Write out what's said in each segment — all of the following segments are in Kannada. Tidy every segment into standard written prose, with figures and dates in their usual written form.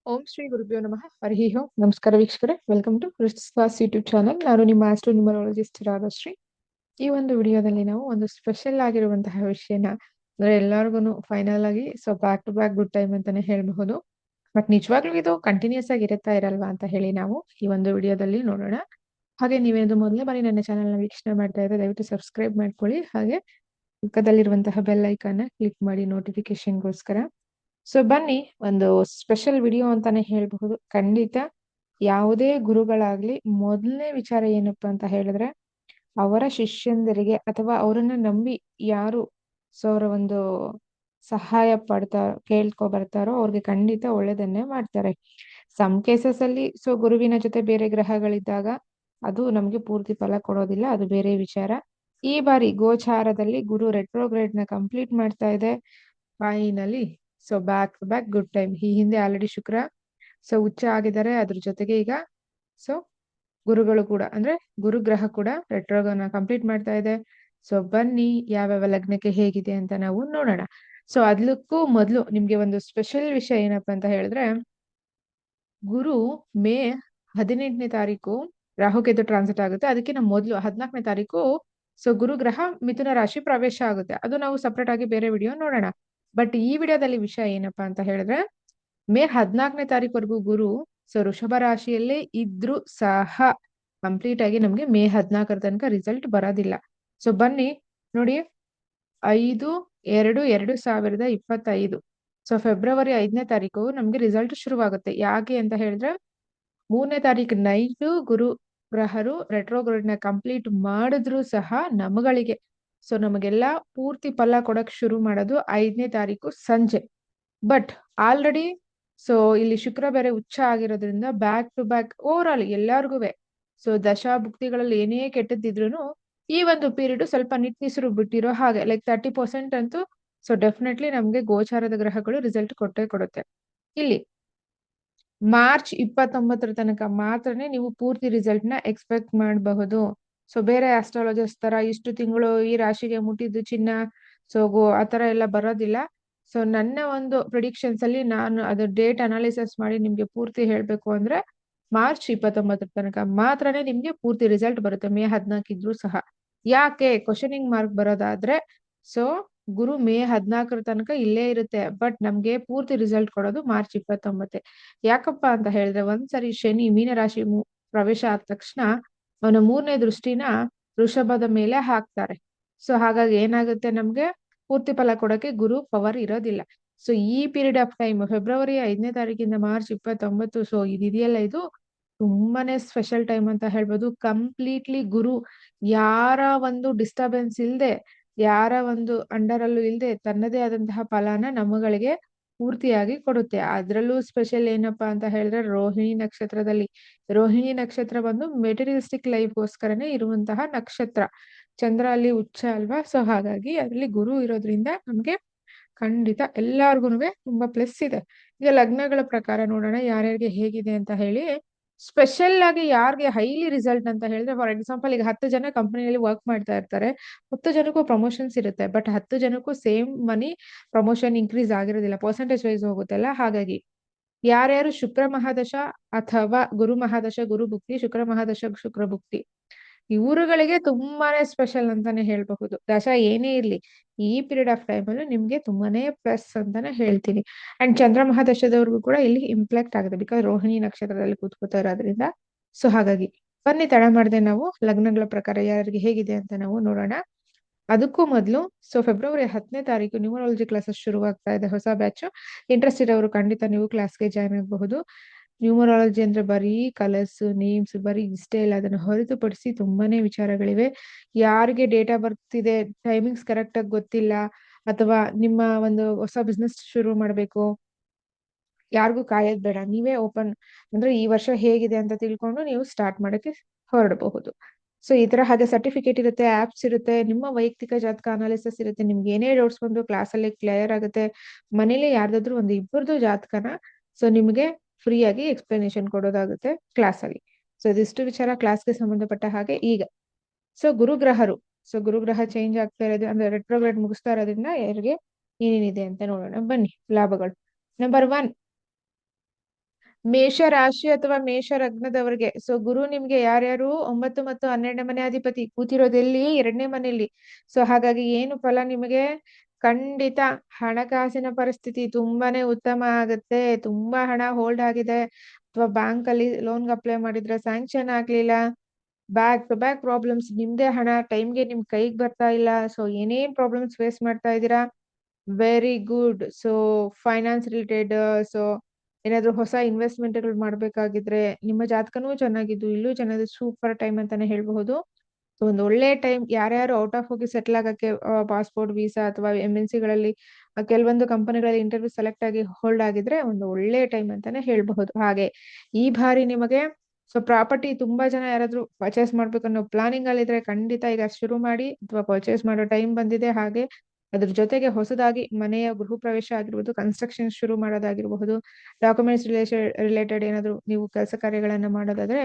ಓಂ ಶ್ರೀ ಗುರುಭ್ಯೋ ನಮಃ ಹರಿ ಓಂ. ನಮಸ್ಕಾರ ವೀಕ್ಷಕರೇ, welcome to rich class YouTube channel. ನಾನು ನಿಮ್ಮ ಆಸ್ಟ್ರೋ ನ್ಯೂಮರಾಲಜಿಸ್ಟ್ ರಾಧಶ್ರೀ. ಈ ಒಂದು ವಿಡಿಯೋದಲ್ಲಿ ನಾವು ಒಂದು ಸ್ಪೆಷಲ್ ಆಗಿರುವಂತಹ ವಿಷಯನ ಅಂದ್ರೆ ಎಲ್ಲರಿಗೂ ಫೈನಲ್ ಆಗಿ back to back good time ಅಂತಾನೆ ಹೇಳಬಹುದು. ಬಟ್ ನಿಜವಾಗ್ಲೂ ಇದು ಕಂಟಿನ್ಯೂಸ್ ಆಗಿ ಇರುತ್ತಾ ಇರಲ್ವಾ ಅಂತ ಹೇಳಿ ನಾವು ಈ ಒಂದು ವಿಡಿಯೋದಲ್ಲಿ ನೋಡೋಣ. ಹಾಗೆ ನೀವೇನು ಮೊದಲೇ ಬಾರಿ ನನ್ನ ಚಾನಲ್ ನ ವೀಕ್ಷಣೆ ಮಾಡ್ತಾ ಇದ್ರೆ ದಯವಿಟ್ಟು ಸಬ್ಸ್ಕ್ರೈಬ್ ಮಾಡ್ಕೊಳ್ಳಿ. ಹಾಗೆ ಪಕ್ಕದಲ್ಲಿರುವಂತಹ ಬೆಲ್ ಐಕಾನ್ ಕ್ಲಿಕ್ ಮಾಡಿ ನೋಟಿಫಿಕೇಶನ್ಗೋಸ್ಕರ. ಬನ್ನಿ, ಒಂದು ಸ್ಪೆಷಲ್ ವಿಡಿಯೋ ಅಂತಾನೆ ಹೇಳಬಹುದು. ಖಂಡಿತ ಯಾವುದೇ ಗುರುಗಳಾಗ್ಲಿ ಮೊದಲನೇ ವಿಚಾರ ಏನಪ್ಪಾ ಅಂತ ಹೇಳಿದ್ರೆ, ಅವರ ಶಿಷ್ಯಂದರಿಗೆ ಅಥವಾ ಅವರನ್ನ ನಂಬಿ ಯಾರು ಅವರ ಒಂದು ಸಹಾಯ ಕೇಳ್ಕೊ ಬರ್ತಾರೋ ಅವ್ರಿಗೆ ಖಂಡಿತ ಒಳ್ಳೇದನ್ನೇ ಮಾಡ್ತಾರೆ. ಸಮ್ ಕೇಸಸ್ ಅಲ್ಲಿ ಗುರುವಿನ ಜೊತೆ ಬೇರೆ ಗ್ರಹಗಳಿದ್ದಾಗ ಅದು ನಮ್ಗೆ ಪೂರ್ತಿ ಫಲ ಕೊಡೋದಿಲ್ಲ, ಅದು ಬೇರೆ ವಿಚಾರ. ಈ ಬಾರಿ ಗೋಚಾರದಲ್ಲಿ ಗುರು ರೆಟ್ರೋಗ್ರೇಡ್ ನ ಕಂಪ್ಲೀಟ್ ಮಾಡ್ತಾ ಇದೆ. Finally back to back good time. ಈ ಹಿಂದೆ ಆಲ್ರೆಡಿ ಶುಕ್ರ ಉಚ್ಚ ಆಗಿದ್ದಾರೆ, ಅದ್ರ ಜೊತೆಗೆ ಈಗ ಗುರುಗಳು ಕೂಡ ಅಂದ್ರೆ ಗುರುಗ್ರಹ ಕೂಡ ರೆಟ್ರೋಗನ ಕಂಪ್ಲೀಟ್ ಮಾಡ್ತಾ ಇದೆ. ಬನ್ನಿ ಯಾವ್ಯಾವ ಲಗ್ನಕ್ಕೆ ಹೇಗಿದೆ ಅಂತ ನಾವು ನೋಡೋಣ. ಅದಕ್ಕೂ ಮೊದಲು ನಿಮ್ಗೆ ಒಂದು ಸ್ಪೆಷಲ್ ವಿಷಯ ಏನಪ್ಪಾ ಅಂತ ಹೇಳಿದ್ರೆ, ಗುರು ಮೇ 18ನೇ ತಾರೀಕು ರಾಹುಕೇತು ಟ್ರಾನ್ಸಿಟ್ ಆಗುತ್ತೆ. ಅದಕ್ಕಿಂತ ಮೊದಲು 14ನೇ ತಾರೀಕು ಗುರುಗ್ರಹ ಮಿಥುನ ರಾಶಿ ಪ್ರವೇಶ ಆಗುತ್ತೆ. ಅದು ನಾವು ಸಪರೇಟ್ ಆಗಿ ಬೇರೆ ವಿಡಿಯೋ ನೋಡೋಣ. ಬಟ್ ಈ ವಿಡಿಯೋದಲ್ಲಿ ವಿಷಯ ಏನಪ್ಪಾ ಅಂತ ಹೇಳಿದ್ರೆ, ಮೇ 14ನೇ ತಾರೀಕುವರೆಗೂ ಗುರು ವೃಷಭ ರಾಶಿಯಲ್ಲೇ ಇದ್ರೂ ಸಹ ಕಂಪ್ಲೀಟ್ ಆಗಿ ನಮ್ಗೆ ಮೇ 14ರ ತನಕ ರಿಸಲ್ಟ್ ಬರೋದಿಲ್ಲ. ಬನ್ನಿ ನೋಡಿ, 5/2/2025 ಫೆಬ್ರವರಿ 5ನೇ ತಾರೀಕು ನಮ್ಗೆ ರಿಸಲ್ಟ್ ಶುರುವಾಗುತ್ತೆ. ಯಾಕೆ ಅಂತ ಹೇಳಿದ್ರೆ, 3ನೇ ತಾರೀಕು ನೈಟ್ ಗುರು ಗ್ರಹರು ರೆಟ್ರೋಗ್ರೇಡ್ ನ ಕಂಪ್ಲೀಟ್ ಮಾಡಿದ್ರು ಸಹ ನಮಗಳಿಗೆ ನಮಗೆಲ್ಲ ಪೂರ್ತಿ ಫಲ ಕೊಡಕ್ ಶುರು ಮಾಡೋದು 5ನೇ ತಾರೀಕು ಸಂಜೆ. ಬಟ್ ಆಲ್ರೆಡಿ ಇಲ್ಲಿ ಶುಕ್ರ ಬೇರೆ ಉಚ್ಚ ಆಗಿರೋದ್ರಿಂದ back to back over all ಎಲ್ಲಾರ್ಗು ದಶಾಭುಕ್ತಿಗಳಲ್ಲಿ ಏನೇ ಕೆಟ್ಟದಿದ್ರು ಈ ಒಂದು ಪೀರಿಯಡ್ ಸ್ವಲ್ಪ ನಿಟ್ಟಿಸಿರು ಬಿಟ್ಟಿರೋ ಹಾಗೆ ಲೈಕ್ 30% ಅಂತೂ ಡೆಫಿನೆಟ್ಲಿ ನಮ್ಗೆ ಗೋಚಾರದ ಗ್ರಹಗಳು ರಿಸಲ್ಟ್ ಕೊಟ್ಟೇ ಕೊಡುತ್ತೆ. ಇಲ್ಲಿ ಮಾರ್ಚ್ 29ರ ತನಕ ಮಾತ್ರನೇ ನೀವು ಪೂರ್ತಿ ರಿಸಲ್ಟ್ ನ ಎಕ್ಸ್ಪೆಕ್ಟ್ ಮಾಡಬಹುದು. ಬೇರೆ ಆಸ್ಟ್ರಾಲಜರ್ಸ್ ತರ ಇಷ್ಟು ತಿಂಗಳು ಈ ರಾಶಿಗೆ ಮುಟ್ಟಿದ್ದು ಚಿನ್ನ ಆತರ ಎಲ್ಲ ಬರೋದಿಲ್ಲ. ನನ್ನ ಒಂದು ಪ್ರಿಡಿಕ್ಷನ್ಸ್ ಅಲ್ಲಿ ನಾನು ಅದು ಡೇಟ್ ಅನಾಲಿಸಿಸ್ ಮಾಡಿ ನಿಮ್ಗೆ ಪೂರ್ತಿ ಹೇಳ್ಬೇಕು ಅಂದ್ರೆ ಮಾರ್ಚ್ 29ರ ತನಕ ಮಾತ್ರನೇ ನಿಮ್ಗೆ ಪೂರ್ತಿ ರಿಸಲ್ಟ್ ಬರುತ್ತೆ, ಮೇ 14 ಇದ್ರೂ ಸಹ. ಯಾಕೆ ಕ್ವಶನಿಂಗ್ ಮಾರ್ಕ್ ಬರೋದಾದ್ರೆ, ಗುರು ಮೇ 14ರ ತನಕ ಇಲ್ಲೇ ಇರುತ್ತೆ, ಬಟ್ ನಮ್ಗೆ ಪೂರ್ತಿ ರಿಸಲ್ಟ್ ಕೊಡೋದು ಮಾರ್ಚ್ 29. ಯಾಕಪ್ಪ ಅಂತ ಹೇಳಿದ್ರೆ, ಒಂದ್ಸರಿ ಶನಿ ಮೀನರಾಶಿ ಪ್ರವೇಶ ಆದ ತಕ್ಷಣ ಅವನ 3ನೇ ದೃಷ್ಟಿನ ವೃಷಭದ ಮೇಲೆ ಹಾಕ್ತಾರೆ. ಹಾಗಾಗಿ ಏನಾಗುತ್ತೆ, ನಮ್ಗೆ ಪೂರ್ತಿ ಫಲ ಕೊಡಕ್ಕೆ ಗುರು ಪವರ್ ಇರೋದಿಲ್ಲ. ಈ ಪೀರಿಯಡ್ ಆಫ್ ಟೈಮ್ ಫೆಬ್ರವರಿ 5ನೇ ತಾರೀಕಿಂದ ಮಾರ್ಚ್ 29 ಇದೆಯಲ್ಲ, ಇದು ತುಂಬಾನೇ ಸ್ಪೆಷಲ್ ಟೈಮ್ ಅಂತ ಹೇಳ್ಬೋದು. ಕಂಪ್ಲೀಟ್ಲಿ ಗುರು ಯಾರ ಒಂದು ಡಿಸ್ಟರ್ಬೆನ್ಸ್ ಇಲ್ದೆ, ಯಾರ ಒಂದು ಅಂಡರ್ ಅಲ್ಲೂ ಇಲ್ದೆ ತನ್ನದೇ ಆದಂತಹ ಫಲನ ನಮ್ಮಗಳಿಗೆ ಪೂರ್ತಿಯಾಗಿ ಕೊಡುತ್ತೆ. ಅದ್ರಲ್ಲೂ ಸ್ಪೆಷಲ್ ಏನಪ್ಪಾ ಅಂತ ಹೇಳಿದ್ರೆ, ರೋಹಿಣಿ ನಕ್ಷತ್ರದಲ್ಲಿ. ರೋಹಿಣಿ ನಕ್ಷತ್ರ ಬಂದು ಮೆಟೀರಿಯಲಿಸ್ಟಿಕ್ ಲೈಫ್ಗೋಸ್ಕರನೇ ಇರುವಂತಹ ನಕ್ಷತ್ರ. ಚಂದ್ರ ಅಲ್ಲಿ ಉಚ್ಚ ಅಲ್ವಾ, ಹಾಗಾಗಿ ಅದ್ರಲ್ಲಿ ಗುರು ಇರೋದ್ರಿಂದ ನಮ್ಗೆ ಖಂಡಿತ ಎಲ್ಲಾರ್ಗು ತುಂಬಾ ಪ್ಲಸ್ ಇದೆ. ಈಗ ಲಗ್ನಗಳ ಪ್ರಕಾರ ನೋಡೋಣ ಯಾರ್ಯಾರಿಗೆ ಹೇಗಿದೆ ಅಂತ ಹೇಳಿ. ಸ್ಪೆಷಲ್ ಆಗಿ ಯಾರಿಗೆ ಹೈಲಿ ರಿಸಲ್ಟ್ ಅಂತ ಹೇಳಿದ್ರೆ, ಫಾರ್ ಎಕ್ಸಾಂಪಲ್ ಈಗ 10 ಜನ ಕಂಪನಿಯಲ್ಲಿ ವರ್ಕ್ ಮಾಡ್ತಾ ಇರ್ತಾರೆ, 10 ಜನಕ್ಕೂ ಪ್ರಮೋಷನ್ಸ್ ಇರುತ್ತೆ, ಬಟ್ 10 ಜನಕ್ಕೂ ಸೇಮ್ ಮನಿ ಪ್ರಮೋಷನ್ ಇನ್ಕ್ರೀಸ್ ಆಗಿರೋದಿಲ್ಲ, ಪರ್ಸೆಂಟೇಜ್ ವೈಸ್ ಹೋಗುತ್ತಲ್ಲ. ಹಾಗಾಗಿ ಯಾರ್ಯಾರು ಶುಕ್ರ ಮಹಾದಶ ಅಥವಾ ಗುರು ಮಹಾದಶ ಗುರು ಭುಕ್ತಿ, ಶುಕ್ರ ಮಹಾದಶ ಶುಕ್ರ ಭುಕ್ತಿ, ಇವರುಗಳಿಗೆ ತುಂಬಾನೇ ಸ್ಪೆಷಲ್ ಅಂತಾನೆ ಹೇಳ್ಬಹುದು. ದಶ ಏನೇ ಇರ್ಲಿ ಈ ಪೀರಿಯಡ್ ಆಫ್ ಟೈಮ್ ಅಲ್ಲಿ ನಿಮ್ಗೆ ತುಂಬಾನೇ ಪ್ಲಸ್ ಅಂತಾನೆ ಹೇಳ್ತೀನಿ. ಅಂಡ್ ಚಂದ್ರ ಮಹಾದಶದವ್ರಿಗೂ ಕೂಡ ಇಲ್ಲಿ ಇಂಪ್ಯಾಕ್ಟ್ ಆಗುತ್ತೆ, ಬಿಕಾಸ್ ರೋಹಿಣಿ ನಕ್ಷತ್ರದಲ್ಲಿ ಕೂತ್ಕೋತಾ ಇರೋದ್ರಿಂದ. ಹಾಗಾಗಿ ಬನ್ನಿ ತಡ ಮಾಡದೆ ನಾವು ಲಗ್ನಗಳ ಪ್ರಕಾರ ಯಾರಿಗೆ ಹೇಗಿದೆ ಅಂತ ನಾವು ನೋಡೋಣ. ಅದಕ್ಕೂ ಮೊದಲು ಫೆಬ್ರವರಿ 10ನೇ ತಾರೀಕು ನ್ಯೂಮರಾಲಜಿ ಕ್ಲಾಸಸ್ ಶುರುವಾಗ್ತಾ ಇದೆ, ಹೊಸ ಬ್ಯಾಚ್. ಇಂಟ್ರೆಸ್ಟ್ ಇರೋರು ಖಂಡಿತ ನೀವು ಕ್ಲಾಸ್ಗೆ ಜಾಯ್ನ್ ಆಗಬಹುದು. ನ್ಯೂಮರಾಲಜಿ ಅಂದ್ರೆ ಬರೀ ಕಲರ್ಸ್ ನೇಮ್ಸ್ ಬರೀ ಇಷ್ಟೇ ಇಲ್ಲ, ಅದನ್ನು ಹೊರತುಪಡಿಸಿ ತುಂಬಾನೇ ವಿಚಾರಗಳಿವೆ. ಯಾರಿಗೆ ಡೇಟ್ ಆಫ್ ಬರ್ತ್ ಇದೆ, ಟೈಮಿಂಗ್ಸ್ ಕರೆಕ್ಟ್ ಆಗಿ ಗೊತ್ತಿಲ್ಲ, ಅಥವಾ ನಿಮ್ಮ ಒಂದು ಹೊಸ ಬಿಸ್ನೆಸ್ ಶುರು ಮಾಡ್ಬೇಕು, ಯಾರಿಗೂ ಕಾಯೋದ್ ಬೇಡ, ನೀವೇ ಓಪನ್ ಅಂದ್ರೆ ಈ ವರ್ಷ ಹೇಗಿದೆ ಅಂತ ತಿಳ್ಕೊಂಡು ನೀವು ಸ್ಟಾರ್ಟ್ ಮಾಡಕ್ಕೆ ಹೊರಡಬಹುದು. ಈ ತರ ಹಾಗೆ ಸರ್ಟಿಫಿಕೇಟ್ ಇರುತ್ತೆ, ಆಪ್ಸ್ ಇರುತ್ತೆ, ನಿಮ್ಮ ವೈಯಕ್ತಿಕ ಜಾತಕ ಅನಾಲಿಸಿಸ್ ಇರುತ್ತೆ. ನಿಮ್ಗೆ ಏನೇ ಡೌಟ್ಸ್ ಬಂದು ಕ್ಲಾಸ್ ಅಲ್ಲಿ ಕ್ಲಿಯರ್ ಆಗುತ್ತೆ. ಮನೇಲಿ ಯಾರ್ದಾದ್ರು ಒಂದು ಇಬ್ಬರದು ಜಾತಕನ ನಿಮ್ಗೆ ಫ್ರೀ ಆಗಿ ಎಕ್ಸ್ಪ್ಲನೇಷನ್ ಕೊಡೋದಾಗುತ್ತೆ ಕ್ಲಾಸ್ ಅಲ್ಲಿ. ಇದಿಷ್ಟು ವಿಚಾರ ಕ್ಲಾಸ್ಗೆ ಸಂಬಂಧಪಟ್ಟ ಹಾಗೆ. ಈಗ ಗುರುಗ್ರಹರು ಗುರುಗ್ರಹ ಚೇಂಜ್ ಆಗ್ತಾ ಇರೋದು ಅಂದ್ರೆ ರೆಟ್ರೋಗ್ರೇಡ್ ಮುಗಿಸ್ತಾ ಇರೋದ್ರಿಂದ ಯಾರಿಗೆ ಏನೇನಿದೆ ಅಂತ ನೋಡೋಣ ಬನ್ನಿ. ಲಾಭಗಳು. ನಂಬರ್ 1, ಮೇಷ ರಾಶಿ ಅಥವಾ ಮೇಷ ಲಗ್ನದವರಿಗೆ ಸೊ ಗುರು ನಿಮ್ಗೆ ಯಾರ್ಯಾರು 9 ಮತ್ತು 12ನೇ ಮನೆ ಅಧಿಪತಿ ಕೂತಿರೋದೆಲ್ಲಿ 2ನೇ ಮನೆಯಲ್ಲಿ. ಸೊ ಹಾಗಾಗಿ ಏನು ಫಲ ನಿಮಗೆ ಖಂಡಿತ ಹಣಕಾಸಿನ ಪರಿಸ್ಥಿತಿ ತುಂಬಾನೇ ಉತ್ತಮ ಆಗುತ್ತೆ. ತುಂಬಾ ಹಣ ಹೋಲ್ಡ್ ಆಗಿದೆ ಅಥವಾ ಬ್ಯಾಂಕ್ ಅಲ್ಲಿ ಲೋನ್ಗೆ ಅಪ್ಲೈ ಮಾಡಿದ್ರೆ ಸ್ಯಾಂಕ್ಷನ್ ಆಗ್ಲಿಲ್ಲ, ಬ್ಯಾಕ್ ಟು ಬ್ಯಾಕ್ ಪ್ರಾಬ್ಲಮ್ಸ್, ನಿಮ್ದೇ ಹಣ ಟೈಮ್ಗೆ ನಿಮ್ ಕೈಗೆ ಬರ್ತಾ ಇಲ್ಲ. ಸೊ ಏನೇನ್ ಪ್ರಾಬ್ಲಮ್ಸ್ ಫೇಸ್ ಮಾಡ್ತಾ ಇದ್ದೀರಾ, very good. So finance related, so ಏನಾದ್ರು ಹೊಸ ಇನ್ವೆಸ್ಟ್ಮೆಂಟ್ ಗಳು ಮಾಡ್ಬೇಕಾಗಿದ್ರೆ ನಿಮ್ಮ ಜಾತಕನೂ ಚೆನ್ನಾಗಿದ್ದು ಇಲ್ಲೂ ಚೆನ್ನಾಗಿ ಸೂಪರ್ ಟೈಮ್ ಅಂತಾನೆ ಹೇಳ್ಬಹುದು. ಸೊ ಒಂದು ಒಳ್ಳೆ ಟೈಮ್. ಯಾರ್ಯಾರು ಔಟ್ ಆಫ್ ಹೋಗಿ ಸೆಟ್ಲ್ ಆಗಕ್ಕೆ ಪಾಸ್ಪೋರ್ಟ್ ವೀಸಾ ಅಥವಾ MNC ಗಳಲ್ಲಿ ಕೆಲವೊಂದು ಕಂಪನಿಗಳಲ್ಲಿ ಇಂಟರ್ವ್ಯೂ ಸೆಲೆಕ್ಟ್ ಆಗಿ ಹೋಲ್ಡ್ ಆಗಿದ್ರೆ ಒಂದು ಒಳ್ಳೆ ಟೈಮ್ ಅಂತಾನೆ ಹೇಳ್ಬಹುದು. ಹಾಗೆ ಈ ಬಾರಿ ನಿಮಗೆ ಸೊ ಪ್ರಾಪರ್ಟಿ ತುಂಬಾ ಜನ ಯಾರಾದ್ರೂ ಪರ್ಚೇಸ್ ಮಾಡ್ಬೇಕು ಅನ್ನೋ ಪ್ಲಾನಿಂಗ್ ಅಲ್ಲಿ ಇದ್ರೆ ಖಂಡಿತ ಈಗ ಶುರು ಮಾಡಿ ಅಥವಾ ಪರ್ಚೇಸ್ ಮಾಡೋ ಟೈಮ್ ಬಂದಿದೆ. ಹಾಗೆ ಅದ್ರ ಜೊತೆಗೆ ಹೊಸದಾಗಿ ಮನೆಯ ಗೃಹ ಪ್ರವೇಶ ಆಗಿರ್ಬೋದು, ಕನ್ಸ್ಟ್ರಕ್ಷನ್ ಶುರು ಮಾಡೋದಾಗಿರಬಹುದು, ಡಾಕ್ಯುಮೆಂಟ್ಸ್ ರಿಲೇಟೆಡ್ ಏನಾದ್ರು ನೀವು ಕೆಲಸ ಕಾರ್ಯಗಳನ್ನ ಮಾಡೋದಾದ್ರೆ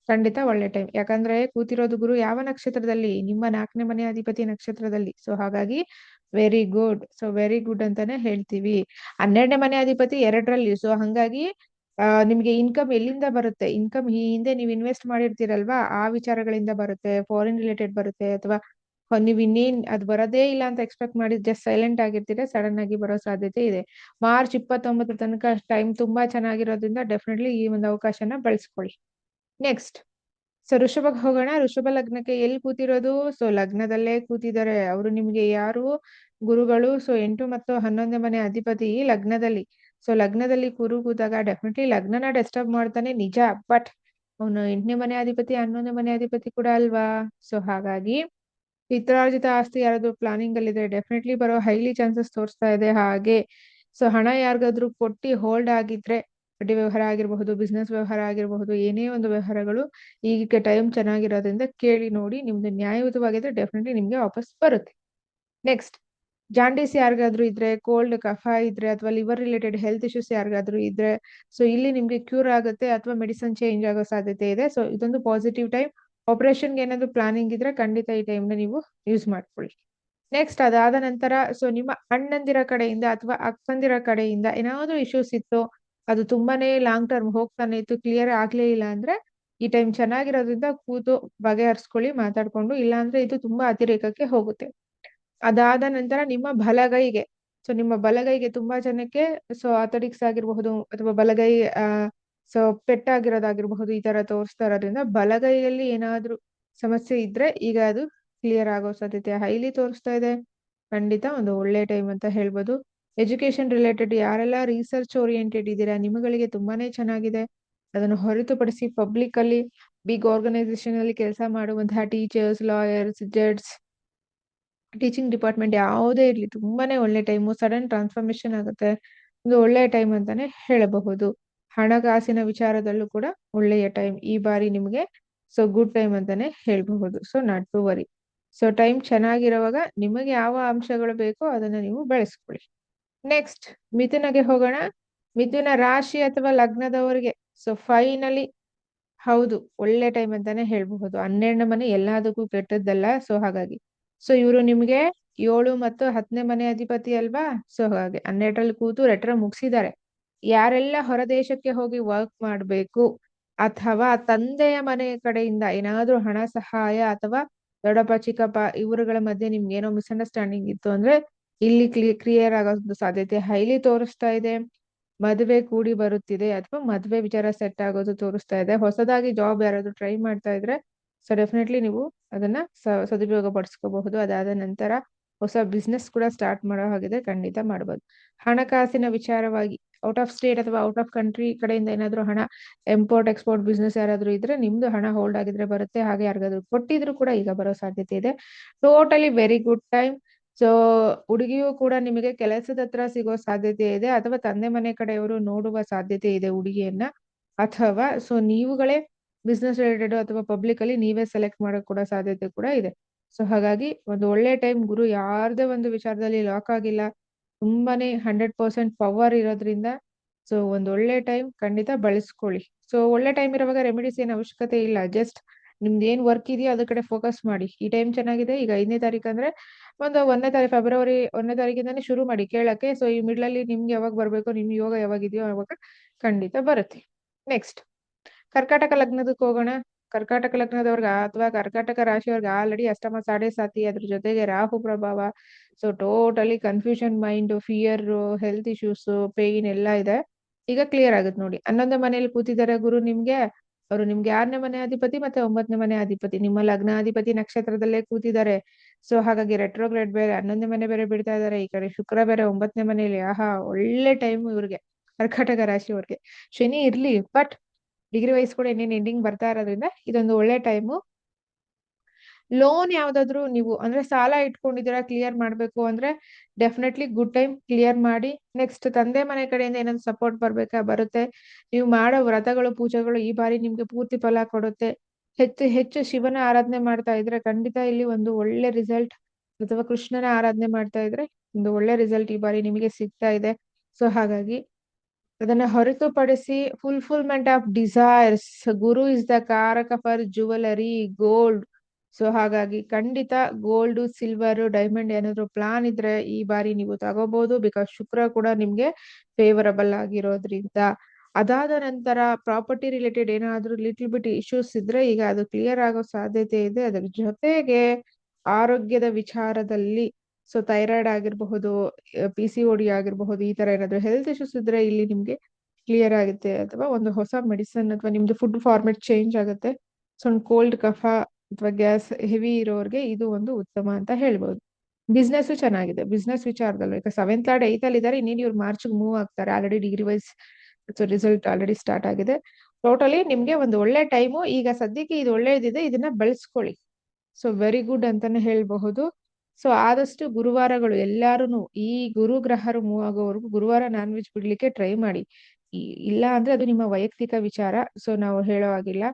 ಖಂಡಿತ ಒಳ್ಳೆ ಟೈಮ್. ಯಾಕಂದ್ರೆ ಕೂತಿರೋದು ಗುರು ಯಾವ ನಕ್ಷತ್ರದಲ್ಲಿ, ನಿಮ್ಮ 4ನೇ ಮನೆ ಅಧಿಪತಿ ನಕ್ಷತ್ರದಲ್ಲಿ. ಸೊ ಹಾಗಾಗಿ very good. So very good ಅಂತಾನೆ ಹೇಳ್ತೀವಿ. 12ನೇ ಮನೆ ಅಧಿಪತಿ 2ರಲ್ಲಿ. ಸೊ ಹಂಗಾಗಿ ನಿಮ್ಗೆ ಇನ್ಕಮ್ ಎಲ್ಲಿಂದ ಬರುತ್ತೆ, ಇನ್ಕಮ್ ಈ ಹಿಂದೆ ನೀವು ಇನ್ವೆಸ್ಟ್ ಮಾಡಿರ್ತೀರಲ್ವಾ ಆ ವಿಚಾರಗಳಿಂದ ಬರುತ್ತೆ, ಫಾರಿನ್ ರಿಲೇಟೆಡ್ ಬರುತ್ತೆ, ಅಥವಾ ನೀವ್ ಇನ್ನೇನ್ ಅದ್ ಬರೋದೇ ಇಲ್ಲ ಅಂತ ಎಕ್ಸ್ಪೆಕ್ಟ್ ಮಾಡಿ ಜಸ್ಟ್ ಸೈಲೆಂಟ್ ಆಗಿರ್ತೀರ, ಸಡನ್ ಆಗಿ ಬರೋ ಸಾಧ್ಯತೆ ಇದೆ. ಮಾರ್ಚ್ 29 ತನಕ ಟೈಮ್ ತುಂಬಾ ಚೆನ್ನಾಗಿರೋದ್ರಿಂದ ಡೆಫಿನೆಟ್ಲಿ ಈ ಒಂದು ಅವಕಾಶನ ಬಳಸ್ಕೊಳ್ಳಿ. ನೆಕ್ಸ್ಟ್ ಸೊ ಋಷಭಕ್ಕೆ ಹೋಗೋಣ. ಋಷಭ ಲಗ್ನಕ್ಕೆ ಎಲ್ಲಿ ಕೂತಿರೋದು, ಸೊ ಲಗ್ನದಲ್ಲೇ ಕೂತಿದ್ದಾರೆ ಅವರು. ನಿಮ್ಗೆ ಯಾರು ಗುರುಗಳು, ಸೊ 8 ಮತ್ತು 11ನೇ ಮನೆ ಅಧಿಪತಿ ಲಗ್ನದಲ್ಲಿ. ಸೊ ಲಗ್ನದಲ್ಲಿ ಗುರು ಕೂತಾಗ ಡೆಫಿನೆಟ್ಲಿ ಲಗ್ನನ ಡಿಸ್ಟರ್ಬ್ ಮಾಡ್ತಾನೆ ನಿಜ, ಬಟ್ ಅವನು 8ನೇ ಮನೆ ಅಧಿಪತಿ 11ನೇ ಮನೆ ಅಧಿಪತಿ ಕೂಡ ಅಲ್ವಾ. ಸೊ ಹಾಗಾಗಿ ಪಿತ್ರಾರ್ಜಿತ ಆಸ್ತಿ ಯಾರಾದ್ರೂ ಪ್ಲಾನಿಂಗ್ ಅಲ್ಲಿ ಇದ್ರೆ ಡೆಫಿನೆಟ್ಲಿ ಬರೋ ಹೈಲಿ ಚಾನ್ಸಸ್ ತೋರಿಸ್ತಾ ಇದೆ. ಹಾಗೆ ಸೊ ಹಣ ಯಾರಿಗಾದ್ರೂ ಕೊಟ್ಟಿ ಹೋಲ್ಡ್ ಆಗಿದ್ರೆ, ಬಡ್ಡಿ ವ್ಯವಹಾರ ಆಗಿರಬಹುದು, ಬಿಸ್ನೆಸ್ ವ್ಯವಹಾರ ಆಗಿರಬಹುದು, ಏನೇ ಒಂದು ವ್ಯವಹಾರಗಳು ಈಗ ಟೈಮ್ ಚೆನ್ನಾಗಿರೋದ್ರಿಂದ ಕೇಳಿ ನೋಡಿ, ನಿಮ್ದು ನ್ಯಾಯಯುತವಾಗಿದ್ರೆ ಡೆಫಿನೆಟ್ಲಿ ನಿಮ್ಗೆ ವಾಪಸ್ ಬರುತ್ತೆ. ನೆಕ್ಸ್ಟ್ ಜಾಂಡೀಸ್ ಯಾರಿಗಾದ್ರೂ ಇದ್ರೆ, ಕೋಲ್ಡ್ ಕಫ ಇದ್ರೆ, ಅಥವಾ ಲಿವರ್ ರಿಲೇಟೆಡ್ ಹೆಲ್ತ್ ಇಶ್ಯೂಸ್ ಯಾರಿಗಾದ್ರೂ ಇದ್ರೆ, ಸೊ ಇಲ್ಲಿ ನಿಮ್ಗೆ ಕ್ಯೂರ್ ಆಗುತ್ತೆ ಅಥವಾ ಮೆಡಿಸನ್ ಚೇಂಜ್ ಆಗೋ ಸಾಧ್ಯತೆ ಇದೆ. ಸೊ ಇದೊಂದು ಪಾಸಿಟಿವ್ ಟೈಮ್. ಆಪರೇಷನ್ಗೆ ಏನಾದ್ರು ಪ್ಲಾನಿಂಗ್ ಇದ್ರೆ ಖಂಡಿತ ಈ ಟೈಮ್ನ ನೀವು ಯೂಸ್ ಮಾಡ್ಕೊಳ್ಳಿ. ನೆಕ್ಸ್ಟ್ ಅದಾದ ನಂತರ ಸೊ ನಿಮ್ಮ ಅಣ್ಣಂದಿರ ಕಡೆಯಿಂದ ಅಥವಾ ಅಕ್ಕಂದಿರ ಕಡೆಯಿಂದ ಏನಾದ್ರು ಇಶ್ಯೂಸ್ ಇತ್ತು, ಅದು ತುಂಬಾನೇ ಲಾಂಗ್ ಟರ್ಮ್ ಹೋಗ್ತಾನೆ ಇತ್ತು, ಕ್ಲಿಯರ್ ಆಗ್ಲೇ ಇಲ್ಲ ಅಂದ್ರೆ ಈ ಟೈಮ್ ಚೆನ್ನಾಗಿರೋದ್ರಿಂದ ಕೂತು ಬಗೆಹರಿಸ್ಕೊಳ್ಳಿ ಮಾತಾಡ್ಕೊಂಡು. ಇಲ್ಲ ಅಂದ್ರೆ ಇದು ತುಂಬಾ ಅತಿರೇಕಕ್ಕೆ ಹೋಗುತ್ತೆ. ಅದಾದ ನಂತರ ನಿಮ್ಮ ಬಲಗೈಗೆ, ಸೊ ನಿಮ್ಮ ಬಲಗೈಗೆ ತುಂಬಾ ಜನಕ್ಕೆ ಸೊ ಅಥಡಿಕ್ಸ್ ಆಗಿರಬಹುದು ಅಥವಾ ಬಲಗೈ ಸೊ ಪೆಟ್ಟಾಗಿರೋದಾಗಿರ್ಬಹುದು, ಈ ತರ ತೋರಿಸ್ತಾ ಇರೋದ್ರಿಂದ ಬಲಗೈಯಲ್ಲಿ ಏನಾದ್ರೂ ಸಮಸ್ಯೆ ಇದ್ರೆ ಈಗ ಅದು ಕ್ಲಿಯರ್ ಆಗೋ ಸಾಧ್ಯತೆ ಹೈಲಿ ತೋರಿಸ್ತಾ ಇದೆ. ಖಂಡಿತ ಒಂದು ಒಳ್ಳೆ ಟೈಮ್ ಅಂತ ಹೇಳ್ಬೋದು. ಎಜುಕೇಶನ್ ರಿಲೇಟೆಡ್ ಯಾರೆಲ್ಲ ರಿಸರ್ಚ್ ಓರಿಯೆಂಟೆಡ್ ಇದ್ದೀರಾ ನಿಮ್ಮಗಳಿಗೆ ತುಂಬಾನೇ ಚೆನ್ನಾಗಿದೆ. ಅದನ್ನು ಹೊರತುಪಡಿಸಿ ಪಬ್ಲಿಕ್ ಅಲ್ಲಿ ಬಿಗ್ ಆರ್ಗನೈಸೇಷನ್ ಅಲ್ಲಿ ಕೆಲಸ ಮಾಡುವಂತಹ teachers, lawyers, judge, teaching department ಯಾವುದೇ ಇರ್ಲಿ ತುಂಬಾನೇ ಒಳ್ಳೆ ಟೈಮು. ಸಡನ್ ಟ್ರಾನ್ಸ್ಫಾರ್ಮೇಶನ್ ಆಗುತ್ತೆ, ಒಂದು ಒಳ್ಳೆಯ ಟೈಮ್ ಅಂತಾನೆ ಹೇಳಬಹುದು. ಹಣಕಾಸಿನ ವಿಚಾರದಲ್ಲೂ ಕೂಡ ಒಳ್ಳೆಯ ಟೈಮ್ ಈ ಬಾರಿ ನಿಮಗೆ. ಸೊ ಗುಡ್ ಟೈಮ್ ಅಂತಾನೆ ಹೇಳ್ಬಹುದು. So not to worry. So time ಚೆನ್ನಾಗಿರುವಾಗ ನಿಮಗೆ ಯಾವ ಅಂಶಗಳು ಬೇಕೋ ಅದನ್ನ ನೀವು ಬೆಳೆಸ್ಕೊಳ್ಳಿ. ನೆಕ್ಸ್ಟ್ ಮಿಥುನಗೆ ಹೋಗೋಣ. ಮಿಥುನ ರಾಶಿ ಅಥವಾ ಲಗ್ನದವರಿಗೆ ಸೊ ಫೈನಲಿ ಹೌದು ಒಳ್ಳೆ ಟೈಮ್ ಅಂತಾನೆ ಹೇಳ್ಬಹುದು. 12ನೇ ಮನೆ ಎಲ್ಲದಕ್ಕೂ ಕೆಟ್ಟದ್ದಲ್ಲ. ಸೊ ಹಾಗಾಗಿ ಸೊ ಇವರು ನಿಮ್ಗೆ 7 ಮತ್ತು 10ನೇ ಮನೆ ಅಧಿಪತಿ ಅಲ್ವಾ. ಸೊ ಹಾಗೆ 12ರಲ್ಲಿ ಕೂತು ಲೆಟರ್ ಮುಗಿಸಿದ್ದಾರೆ. ಯಾರೆಲ್ಲ ಹೊರದೇಶಕ್ಕೆ ಹೋಗಿ ವರ್ಕ್ ಮಾಡ್ಬೇಕು ಅಥವಾ ತಂದೆಯ ಮನೆ ಕಡೆಯಿಂದ ಏನಾದ್ರೂ ಹಣ ಸಹಾಯ ಅಥವಾ ದೊಡ್ಡಪ್ಪ ಚಿಕ್ಕಪ್ಪ ಇವರುಗಳ ಮಧ್ಯೆ ನಿಮ್ಗೆ ಏನೋ ಮಿಸ್ಅಂಡರ್ಸ್ಟ್ಯಾಂಡಿಂಗ್ ಇತ್ತು ಅಂದ್ರೆ ಇಲ್ಲಿ ಕ್ಲಿಯರ್ ಆಗೋ ಸಾಧ್ಯತೆ ಹೈಲಿ ತೋರಿಸ್ತಾ ಇದೆ. ಮದುವೆ ಕೂಡಿ ಬರುತ್ತಿದೆ ಅಥವಾ ಮದುವೆ ವಿಚಾರ ಸೆಟ್ ಆಗೋದು ತೋರಿಸ್ತಾ ಇದೆ. ಹೊಸದಾಗಿ ಜಾಬ್ ಯಾರಾದ್ರೂ ಟ್ರೈ ಮಾಡ್ತಾ ಇದ್ರೆ ಸೊ ಡೆಫಿನೆಟ್ಲಿ ನೀವು ಅದನ್ನ ಸದುಪಯೋಗ ಪಡಿಸ್ಕೋಬಹುದು. ಅದಾದ ನಂತರ ಹೊಸ ಬಿಸ್ನೆಸ್ ಕೂಡ ಸ್ಟಾರ್ಟ್ ಮಾಡೋ ಹಾಗಿದೆ, ಖಂಡಿತ ಮಾಡಬಹುದು. ಹಣಕಾಸಿನ ವಿಚಾರವಾಗಿ ಔಟ್ ಆಫ್ ಸ್ಟೇಟ್ ಅಥವಾ ಔಟ್ ಆಫ್ ಕಂಟ್ರಿ ಕಡೆಯಿಂದ ಏನಾದ್ರು ಹಣ ಇಂಪೋರ್ಟ್ ಎಕ್ಸ್ಪೋರ್ಟ್ ಬಿಸ್ನೆಸ್ ಯಾರಾದ್ರೂ ಇದ್ರೆ ನಿಮ್ದು ಹಣ ಹೋಲ್ಡ್ ಆಗಿದ್ರೆ ಬರುತ್ತೆ. ಹಾಗೆ ಯಾರಿಗಾದ್ರೂ ಕೊಟ್ಟಿದ್ರು ಕೂಡ ಈಗ ಬರೋ ಸಾಧ್ಯತೆ ಇದೆ. Totally very good time. So ಹುಡುಗಿಯು ಕೂಡ ನಿಮಗೆ ಕೆಲಸದ ಹತ್ರ ಸಿಗೋ ಸಾಧ್ಯತೆ ಇದೆ ಅಥವಾ ತಂದೆ ಮನೆ ಕಡೆಯವರು ನೋಡುವ ಸಾಧ್ಯತೆ ಇದೆ ಹುಡುಗಿಯನ್ನ, ಅಥವಾ ಸೊ ನೀವುಗಳೇ ಬಿಸ್ನೆಸ್ ರಿಲೇಟೆಡ್ ಅಥವಾ ಪಬ್ಲಿಕ್ ಅಲ್ಲಿ ನೀವೇ ಸೆಲೆಕ್ಟ್ ಮಾಡಕ್ ಕೂಡ ಸಾಧ್ಯತೆ ಕೂಡ ಇದೆ. ಸೊ ಹಾಗಾಗಿ ಒಂದು ಒಳ್ಳೆ ಟೈಮ್. ಗುರು ಯಾರ್ದೇ ಒಂದು ವಿಚಾರದಲ್ಲಿ ಲಾಕ್ ಆಗಿಲ್ಲ, ತುಂಬಾನೇ 100% ಪವರ್ ಇರೋದ್ರಿಂದ ಸೊ ಒಂದು ಒಳ್ಳೆ ಟೈಮ್ ಖಂಡಿತ ಬಳಸ್ಕೊಳ್ಳಿ. ಸೊ ಒಳ್ಳೆ ಟೈಮ್ ಇರುವಾಗ ರೆಮಿಡೀಸ್ ಏನ್ ಅವಶ್ಯಕತೆ ಇಲ್ಲ, ಜಸ್ಟ್ ನಿಮ್ದು ಏನ್ ವರ್ಕ್ ಇದೆಯೋ ಅದ್ರ ಕಡೆ ಫೋಕಸ್ ಮಾಡಿ. ಈ ಟೈಮ್ ಚೆನ್ನಾಗಿದೆ. ಈಗ 5ನೇ ತಾರೀಕು ಅಂದ್ರೆ ಒಂದು 1ನೇ ತಾರೀಕು ಫೆಬ್ರವರಿ 1ನೇ ತಾರೀಕಿಂದಾನೇ ಶುರು ಮಾಡಿ ಕೇಳಕ್ಕೆ. ಸೊ ಈ ಮಿಡ್ಲ್ ಅಲ್ಲಿ ನಿಮ್ಗೆ ಯಾವಾಗ ಬರ್ಬೇಕು, ನಿಮ್ ಯೋಗ ಯಾವಾಗಿದೆಯೋ ಅವಾಗ ಖಂಡಿತ ಬರುತ್ತೆ. ನೆಕ್ಸ್ಟ್ ಕರ್ಕಾಟಕ ಲಗ್ನದಕ್ಕೆ ಹೋಗೋಣ. ಕರ್ಕಾಟಕ ಲಗ್ನದವ್ರಗ ಅಥವಾ ಕರ್ಕಾಟಕ ರಾಶಿಯವ್ರಿಗೆ ಆಲ್ರೆಡಿ ಅಷ್ಟಮ ಸಾಡೆ ಸಾತಿ, ಅದ್ರ ಜೊತೆಗೆ ರಾಹು ಪ್ರಭಾವ. So totally confusion mind, fear, health issues, pain ಎಲ್ಲ ಇದೆ. ಈಗ ಕ್ಲಿಯರ್ ಆಗುತ್ತೆ ನೋಡಿ. 11ನೇ ಮನೆಯಲ್ಲಿ ಕೂತಿದ್ದಾರೆ ಗುರು ನಿಮ್ಗೆ. ಅವರು ನಿಮ್ಗೆ 6ನೇ ಮನೆ ಅಧಿಪತಿ ಮತ್ತೆ 9ನೇ ಮನೆ ಅಧಿಪತಿ, ನಿಮ್ಮ ಲಗ್ನಾಧಿಪತಿ ನಕ್ಷತ್ರದಲ್ಲೇ ಕೂತಿದ್ದಾರೆ. ಸೊ ಹಾಗಾಗಿ ರೆಟ್ರೋಗ್ರೇಡ್ ಬೇರೆ 11ನೇ ಮನೆ ಬೇರೆ ಬಿಡ್ತಾ ಇದ್ದಾರೆ. ಈ ಕಡೆ ಶುಕ್ರ ಬೇರೆ 9ನೇ ಮನೆಯಲ್ಲಿ. ಆಹಾ, ಒಳ್ಳೆ ಟೈಮ್ ಇವ್ರಿಗೆ, ಕರ್ಕಾಟಕ ರಾಶಿಯವ್ರಿಗೆ. ಶನಿ ಇರ್ಲಿ, ಬಟ್ ಡಿಗ್ರಿ ವೈಸ್ ಕೂಡ ಇನ್ನೇನು ಎಂಡಿಂಗ್ ಬರ್ತಾ ಇರೋದ್ರಿಂದ ಇದೊಂದು ಒಳ್ಳೆ ಟೈಮು. ಲೋನ್ ಯಾವ್ದಾದ್ರು ನೀವು ಅಂದ್ರೆ ಸಾಲ ಇಟ್ಕೊಂಡಿದ್ದೀರಾ, ಕ್ಲಿಯರ್ ಮಾಡ್ಬೇಕು ಅಂದ್ರೆ ಡೆಫಿನೆಟ್ಲಿ ಗುಡ್ ಟೈಮ್, ಕ್ಲಿಯರ್ ಮಾಡಿ. ನೆಕ್ಸ್ಟ್ ತಂದೆ ಮನೆ ಕಡೆಯಿಂದ ಏನಾದ್ರು ಸಪೋರ್ಟ್ ಬರ್ಬೇಕಾ, ಬರುತ್ತೆ. ನೀವು ಮಾಡೋ ವ್ರತಗಳು ಪೂಜೆಗಳು ಈ ಬಾರಿ ನಿಮ್ಗೆ ಪೂರ್ತಿ ಫಲ ಕೊಡುತ್ತೆ. ಹೆಚ್ಚು ಹೆಚ್ಚು ಶಿವನ ಆರಾಧನೆ ಮಾಡ್ತಾ ಇದ್ರೆ ಖಂಡಿತ ಇಲ್ಲಿ ಒಂದು ಒಳ್ಳೆ ರಿಸಲ್ಟ್, ಅಥವಾ ಕೃಷ್ಣನ ಆರಾಧನೆ ಮಾಡ್ತಾ ಇದ್ರೆ ಒಂದು ಒಳ್ಳೆ ರಿಸಲ್ಟ್ ಈ ಬಾರಿ ನಿಮಗೆ ಸಿಗ್ತಾ ಇದೆ. ಸೊ ಹಾಗಾಗಿ ಅದನ್ನ ಹೊರತುಪಡಿಸಿ fulfilment of desires, Guru is the ಕಾರಕ ಫಾರ್ ಜುವೆಲರಿ, ಗೋಲ್ಡ್. ಸೊ ಹಾಗಾಗಿ ಖಂಡಿತ ಗೋಲ್ಡ್, ಸಿಲ್ವರ್, ಡೈಮಂಡ್ ಏನಾದ್ರು ಪ್ಲಾನ್ ಇದ್ರೆ ಈ ಬಾರಿ ನೀವು ತಗೋಬಹುದು. ಬಿಕಾಸ್ ಶುಕ್ರ ಕೂಡ ನಿಮ್ಗೆ ಫೇವರಬಲ್ ಆಗಿರೋದ್ರಿಂದ. ಅದಾದ ನಂತರ ಪ್ರಾಪರ್ಟಿ ರಿಲೇಟೆಡ್ ಏನಾದ್ರೂ ಲಿಟಲ್ ಬಿಟ್ ಇಶ್ಯೂಸ್ ಇದ್ರೆ ಈಗ ಅದು ಕ್ಲಿಯರ್ ಆಗೋ ಸಾಧ್ಯತೆ ಇದೆ. ಅದರ ಜೊತೆಗೆ ಆರೋಗ್ಯದ ವಿಚಾರದಲ್ಲಿ, ಸೊ ಥೈರಾಯ್ಡ್ ಆಗಿರಬಹುದು, PCOD ಆಗಿರಬಹುದು, ಈ ತರ ಏನಾದ್ರು ಹೆಲ್ತ್ ಇಶ್ಯೂಸ್ ಇದ್ರೆ ಇಲ್ಲಿ ನಿಮ್ಗೆ ಕ್ಲಿಯರ್ ಆಗುತ್ತೆ. ಅಥವಾ ಒಂದು ಹೊಸ ಮೆಡಿಸನ್ ಅಥವಾ ನಿಮ್ದು ಫುಡ್ ಫಾರ್ಮೆಟ್ ಚೇಂಜ್ ಆಗುತ್ತೆ. ಸೊ ಕೋಲ್ಡ್, ಕಫ ಅಥವಾ ಗ್ಯಾಸ್ ಹೆವಿ ಇರೋರ್ಗೆ ಇದು ಒಂದು ಉತ್ತಮ ಅಂತ ಹೇಳ್ಬೋದು. ಬಿಸ್ನೆಸ್ ಚೆನ್ನಾಗಿದೆ. ಬಿಸ್ನೆಸ್ ವಿಚಾರದಲ್ಲಿ ಈಗ 7th ಲಾರ್ಡ್ 8th ಅಲ್ಲಿ ಇದ್ದಾರೆ. ಇನ್ನೇನು ಇವ್ರು ಮಾರ್ಚ್ ಮೂವ್ ಆಗ್ತಾರೆ. Already degree wise result already start ಆಗಿದೆ. ಟೋಟಲಿ ನಿಮ್ಗೆ ಒಂದು ಒಳ್ಳೆ ಟೈಮು. ಈಗ ಸದ್ಯಕ್ಕೆ ಇದು ಒಳ್ಳೇದಿದೆ, ಇದನ್ನ ಬೆಳೆಸ್ಕೊಳ್ಳಿ. ಸೊ ವೆರಿ ಗುಡ್ ಅಂತಾನೆ ಹೇಳ್ಬಹುದು. ಸೊ ಆದಷ್ಟು ಗುರುವಾರಗಳು ಎಲ್ಲಾರು ಈ ಗುರು ಗ್ರಹರು ಮೂವ್ ಆಗೋವರೆಗೂ ಗುರುವಾರ ನಾನ್ ವೆಜ್ ಬಿಡ್ಲಿಕ್ಕೆ ಟ್ರೈ ಮಾಡಿ. ಇಲ್ಲ ಅಂದ್ರೆ ಅದು ನಿಮ್ಮ ವೈಯಕ್ತಿಕ ವಿಚಾರ, ಸೊ ನಾವು ಹೇಳೋ ಆಗಿಲ್ಲ.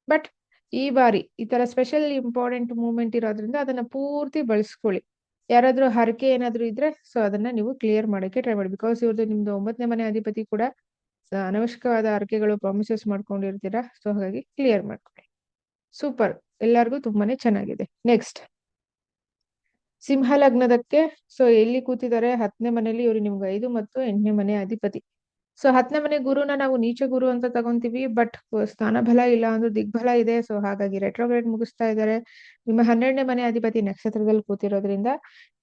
ಬಟ್ ಈ ಬಾರಿ ಈ ತರ ಸ್ಪೆಷಲ್ ಇಂಪಾರ್ಟೆಂಟ್ ಮೂಮೆಂಟ್ ಇರೋದ್ರಿಂದ ಅದನ್ನ ಪೂರ್ತಿ ಬಳಸ್ಕೊಳ್ಳಿ. ಯಾರಾದ್ರೂ ಹರಕೆ ಏನಾದ್ರು ಇದ್ರೆ ಸೊ ಅದನ್ನ ನೀವು ಕ್ಲಿಯರ್ ಮಾಡಕ್ಕೆ ಟ್ರೈ ಮಾಡಿ. ಬಿಕಾಸ್ ಇವ್ರದ್ದು ನಿಮ್ದು 9ನೇ ಮನೆ ಅಧಿಪತಿ ಕೂಡ ಅನವಶ್ಯಕವಾದ ಹರಕೆಗಳು ಪ್ರಾಮಿಸಸ್ ಮಾಡ್ಕೊಂಡಿರ್ತೀರಾ. ಸೊ ಹಾಗಾಗಿ ಕ್ಲಿಯರ್ ಮಾಡ್ಕೊಳ್ಳಿ. ಸೂಪರ್, ಎಲ್ಲರಿಗೂ ತುಂಬಾನೇ ಚೆನ್ನಾಗಿದೆ. ನೆಕ್ಸ್ಟ್ ಸಿಂಹ ಲಗ್ನದಕ್ಕೆ ಸೊ ಎಲ್ಲಿ ಕೂತಿದ್ದಾರೆ 10ನೇ ಮನೆಯಲ್ಲಿ. ಇವರು ನಿಮ್ಗೆ 5 ಮತ್ತು 8ನೇ ಮನೆ ಅಧಿಪತಿ. ಸೊ 10ನೇ ಮನೆ ಗುರುನ ನಾವು ನೀಚ ಗುರು ಅಂತ ತಗೊಂತೀವಿ, ಬಟ್ ಸ್ಥಾನ ಬಲ ಇಲ್ಲ ಅಂದ್ರೆ ದಿಗ್ಬಲ ಇದೆ. ಸೊ ಹಾಗಾಗಿ ರೆಟ್ರೋಗ್ರೇಡ್ ಮುಗಿಸ್ತಾ ಇದ್ದಾರೆ. ನಿಮ್ಮ 12ನೇ ಮನೆ ಅಧಿಪತಿ ನಕ್ಷತ್ರದಲ್ಲಿ ಕೂತಿರೋದ್ರಿಂದ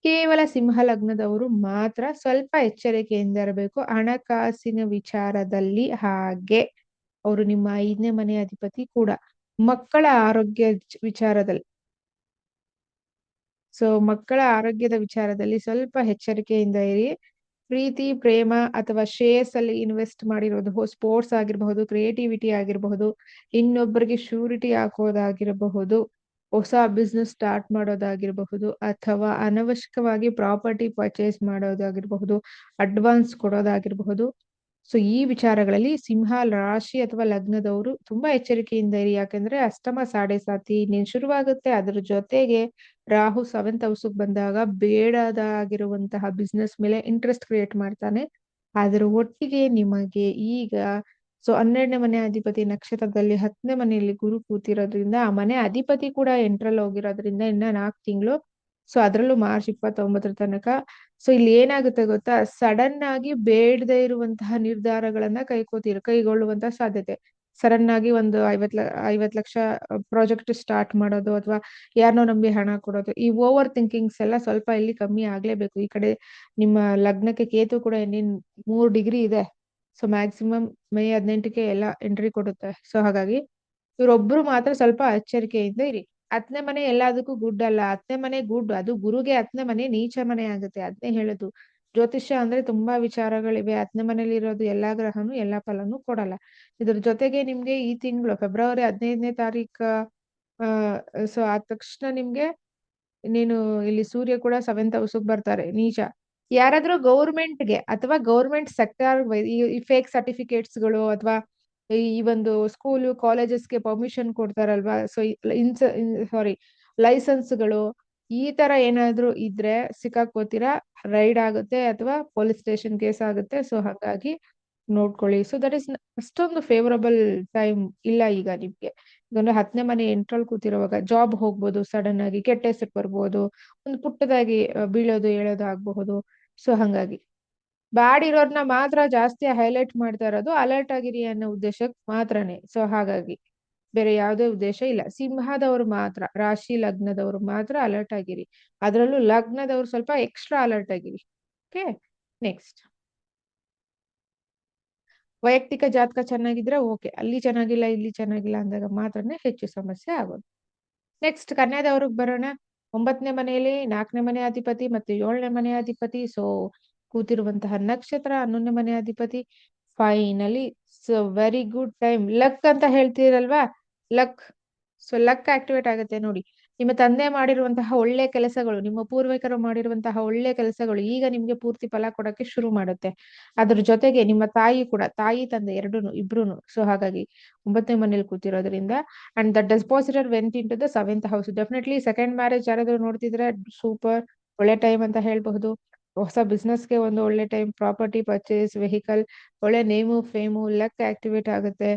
ಕೇವಲ ಸಿಂಹ ಲಗ್ನದವರು ಮಾತ್ರ ಸ್ವಲ್ಪ ಎಚ್ಚರಿಕೆಯಿಂದ ಇರಬೇಕು ಹಣಕಾಸಿನ ವಿಚಾರದಲ್ಲಿ. ಹಾಗೆ ಅವರು ನಿಮ್ಮ 5ನೇ ಮನೆ ಅಧಿಪತಿ ಕೂಡ. ಮಕ್ಕಳ ಆರೋಗ್ಯ ವಿಚಾರದಲ್ಲಿ, ಸೊ ಮಕ್ಕಳ ಆರೋಗ್ಯದ ವಿಚಾರದಲ್ಲಿ ಸ್ವಲ್ಪ ಎಚ್ಚರಿಕೆಯಿಂದ ಇರಿ. ಪ್ರೀತಿ, ಪ್ರೇಮ ಅಥವಾ ಶೇರ್ಸ್ ಅಲ್ಲಿ ಇನ್ವೆಸ್ಟ್ ಮಾಡಿರೋದು, ಸ್ಪೋರ್ಟ್ಸ್ ಆಗಿರಬಹುದು, ಕ್ರಿಯೇಟಿವಿಟಿ ಆಗಿರಬಹುದು, ಇನ್ನೊಬ್ಬರಿಗೆ ಶ್ಯೂರಿಟಿ ಹಾಕೋದಾಗಿರಬಹುದು, ಹೊಸ ಬಿಸ್ನೆಸ್ ಸ್ಟಾರ್ಟ್ ಮಾಡೋದಾಗಿರಬಹುದು, ಅಥವಾ ಅನವಶ್ಯಕವಾಗಿ ಪ್ರಾಪರ್ಟಿ ಪರ್ಚೇಸ್ ಮಾಡೋದಾಗಿರಬಹುದು, ಅಡ್ವಾನ್ಸ್ ಕೊಡೋದಾಗಿರಬಹುದು. ಸೊ ಈ ವಿಚಾರಗಳಲ್ಲಿ ಸಿಂಹ ರಾಶಿ ಅಥವಾ ಲಗ್ನದವರು ತುಂಬಾ ಎಚ್ಚರಿಕೆಯಿಂದ ಇರಿ. ಯಾಕಂದ್ರೆ ಅಷ್ಟಮ ಸಾಡೆ ಸಾತಿ ಇನ್ನೇನು ಶುರುವಾಗುತ್ತೆ. ಅದ್ರ ಜೊತೆಗೆ ರಾಹು 7th ಹೌಸ್ಗೆ ಬಂದಾಗ ಬೇಡದಾಗಿರುವಂತಹ ಬಿಸ್ನೆಸ್ ಮೇಲೆ ಇಂಟ್ರೆಸ್ಟ್ ಕ್ರಿಯೇಟ್ ಮಾಡ್ತಾನೆ. ಅದರ ಒಟ್ಟಿಗೆ ನಿಮಗೆ ಈಗ ಸೊ 12ನೇ ಮನೆ ಅಧಿಪತಿ ನಕ್ಷತ್ರದಲ್ಲಿ 10ನೇ ಮನೆಯಲ್ಲಿ ಗುರು ಕೂತಿರೋದ್ರಿಂದ ಆ ಮನೆ ಅಧಿಪತಿ ಕೂಡ ಎಂಟ್ರಲ್ಲಿ ಹೋಗಿರೋದ್ರಿಂದ ಇನ್ನ 4 ತಿಂಗಳು. ಸೊ ಅದ್ರಲ್ಲೂ ಮಾರ್ಚ್ 29 ತನಕ. ಸೊ ಇಲ್ಲಿ ಏನಾಗುತ್ತೆ ಗೊತ್ತಾ, ಸಡನ್ ಆಗಿ ಬೇಡದೇ ಇರುವಂತಹ ನಿರ್ಧಾರಗಳನ್ನ ಕೈಗೊಳ್ಳುವಂತಹ ಸಾಧ್ಯತೆ. ಸಡನ್ ಆಗಿ ಒಂದು 50 ಲಕ್ಷ ಪ್ರಾಜೆಕ್ಟ್ ಸ್ಟಾರ್ಟ್ ಮಾಡೋದು, ಅಥವಾ ಯಾರನ್ನೋ ನಂಬಿ ಹಣ ಕೊಡೋದು, ಈ ಓವರ್ ಥಿಂಕಿಂಗ್ಸ್ ಎಲ್ಲ ಸ್ವಲ್ಪ ಇಲ್ಲಿ ಕಮ್ಮಿ ಆಗ್ಲೇಬೇಕು. ಈ ಕಡೆ ನಿಮ್ಮ ಲಗ್ನಕ್ಕೆ ಕೇತು ಕೂಡ ಇನ್ನೇನು 3 ಡಿಗ್ರಿ ಇದೆ. ಸೊ ಮ್ಯಾಕ್ಸಿಮಮ್ ಮೇ 18ಕ್ಕೆ ಎಲ್ಲ ಎಂಟ್ರಿ ಕೊಡುತ್ತೆ. ಸೊ ಹಾಗಾಗಿ ಇವರೊಬ್ರು ಮಾತ್ರ ಸ್ವಲ್ಪ ಎಚ್ಚರಿಕೆಯಿಂದ ಇರಿ. 10ನೇ ಮನೆ ಎಲ್ಲದಕ್ಕೂ ಗುಡ್ ಅಲ್ಲ. 10ನೇ ಮನೆ ಗುಡ್, ಅದು ಗುರುಗೆ 10ನೇ ಮನೆ ನೀಚ ಮನೆ ಆಗುತ್ತೆ. ಅದನ್ನೇ ಹೇಳುದು. ಜ್ಯೋತಿಷ್ಯ ಅಂದ್ರೆ ತುಂಬಾ ವಿಚಾರಗಳಿವೆ. 10ನೇ ಮನೇಲಿ ಇರೋದು ಎಲ್ಲಾ ಗ್ರಹನು ಎಲ್ಲಾ ಫಲನು ಕೊಡಲ್ಲ. ಇದ್ರ ಜೊತೆಗೆ ನಿಮ್ಗೆ ಈ ತಿಂಗಳು ಫೆಬ್ರವರಿ 15ನೇ ತಾರೀಕು ಸೊ ಆದ ತಕ್ಷಣ ನಿಮ್ಗೆ ನೀನು ಇಲ್ಲಿ ಸೂರ್ಯ ಕೂಡ 7th ಹೌಸ್ಗೆ ಬರ್ತಾರೆ ನೀಚ. ಯಾರಾದ್ರೂ ಗೌರ್ಮೆಂಟ್ಗೆ ಅಥವಾ ಗೌರ್ಮೆಂಟ್ ಸೆಕ್ಟರ್ ಈ ಫೇಕ್ ಸರ್ಟಿಫಿಕೇಟ್ಸ್ಗಳು ಅಥವಾ ಈ ಒಂದು ಸ್ಕೂಲು ಕಾಲೇಜಸ್ಗೆ ಪರ್ಮಿಷನ್ ಕೊಡ್ತಾರಲ್ವಾ, ಸೊ ಸಾರಿ ಲೈಸೆನ್ಸ್ಗಳು, ಈ ತರ ಏನಾದ್ರೂ ಇದ್ರೆ ಸಿಕ್ಕಾಕೋತೀರಾ, ರೈಡ್ ಆಗುತ್ತೆ ಅಥವಾ ಪೊಲೀಸ್ ಸ್ಟೇಷನ್ ಕೇಸ್ ಆಗುತ್ತೆ. ಸೊ ಹಾಗಾಗಿ ನೋಡ್ಕೊಳ್ಳಿ. ಸೊ ದಟ್ ಇಸ್ ಅಷ್ಟೊಂದು ಫೇವರಬಲ್ ಟೈಮ್ ಇಲ್ಲ ಈಗ ನಿಮ್ಗೆ. ಇದೊಂದು 10ನೇ ಮನೆ ಎಂಟ್ರಲ್ಲಿ ಕೂತಿರುವಾಗ ಜಾಬ್ ಹೋಗ್ಬೋದು, ಸಡನ್ ಆಗಿ ಕೆಟ್ಟ ಹೆಸರು ಬರ್ಬೋದು, ಒಂದು ಪುಟ್ಟದಾಗಿ ಬೀಳೋದು ಹೇಳೋದು ಆಗ್ಬಹುದು. ಸೊ ಹಂಗಾಗಿ ಬ್ಯಾಡ್ ಇರೋರ್ನ ಮಾತ್ರ ಜಾಸ್ತಿ ಹೈಲೈಟ್ ಮಾಡ್ತಾ ಇರೋದು ಅಲರ್ಟ್ ಆಗಿರಿ ಅನ್ನೋ ಉದ್ದೇಶಕ್ಕೆ ಮಾತ್ರನೇ. ಸೊ ಹಾಗಾಗಿ ಬೇರೆ ಯಾವುದೇ ಉದ್ದೇಶ ಇಲ್ಲ. ಸಿಂಹದವ್ರು ಮಾತ್ರ, ರಾಶಿ ಲಗ್ನದವ್ರು ಮಾತ್ರ ಅಲರ್ಟ್ ಆಗಿರಿ. ಅದರಲ್ಲೂ ಲಗ್ನದವ್ರು ಸ್ವಲ್ಪ ಎಕ್ಸ್ಟ್ರಾ ಅಲರ್ಟ್ ಆಗಿರಿ. ಓಕೆ, ನೆಕ್ಸ್ಟ್ ವೈಯಕ್ತಿಕ ಜಾತಕ ಚೆನ್ನಾಗಿದ್ರೆ ಓಕೆ, ಅಲ್ಲಿ ಚೆನ್ನಾಗಿಲ್ಲ ಇಲ್ಲಿ ಚೆನ್ನಾಗಿಲ್ಲ ಅಂದಾಗ ಮಾತ್ರನೇ ಹೆಚ್ಚು ಸಮಸ್ಯೆ ಆಗೋದು. ನೆಕ್ಸ್ಟ್ ಕನ್ಯಾದವ್ರಿಗೆ ಬರೋಣ. 9ನೇ ಮನೆಯಲ್ಲಿ 4ನೇ ಮನೆ ಅಧಿಪತಿ ಮತ್ತು 7ನೇ ಮನೆ ಅಧಿಪತಿ. ಸೊ ಕೂತಿರುವಂತಹ ನಕ್ಷತ್ರ 11ನೇ ಮನೆ ಅಧಿಪತಿ. Finally very good time. Luck ಅಂತ ಹೇಳ್ತೀರಲ್ವಾ, ಲಕ್. ಸೊ ಲಕ್ ಆಕ್ಟಿವೇಟ್ ಆಗುತ್ತೆ ನೋಡಿ. ನಿಮ್ಮ ತಂದೆ ಮಾಡಿರುವಂತಹ ಒಳ್ಳೆ ಕೆಲಸಗಳು, ನಿಮ್ಮ ಪೂರ್ವಿಕರು ಮಾಡಿರುವಂತಹ ಒಳ್ಳೆ ಕೆಲಸಗಳು ಈಗ ನಿಮ್ಗೆ ಪೂರ್ತಿ ಫಲ ಕೊಡಕ್ಕೆ ಶುರು ಮಾಡುತ್ತೆ. ಅದ್ರ ಜೊತೆಗೆ ನಿಮ್ಮ ತಾಯಿ ಕೂಡ, ತಾಯಿ ತಂದೆ ಎರಡೂನು ಇಬ್ರುನು. ಸೊ ಹಾಗಾಗಿ 9ನೇ ಮನೇಲಿ ಕೂತಿರೋದ್ರಿಂದ and the dispositor went into the 7th house. Definitely second marriage ಯಾರಾದ್ರೂ ನೋಡ್ತಿದ್ರೆ ಸೂಪರ್ ಒಳ್ಳೆ ಟೈಮ್ ಅಂತ ಹೇಳ್ಬಹುದು. ಹೊಸ ಬಿಸ್ನೆಸ್ಗೆ ಒಂದು ಒಳ್ಳೆ ಟೈಮ್, ಪ್ರಾಪರ್ಟಿ ಪರ್ಚೇಸ್, ವೆಹಿಕಲ್, ಒಳ್ಳೆ ನೇಮು ಫೇಮು, ಲಕ್ ಆಕ್ಟಿವೇಟ್ ಆಗುತ್ತೆ.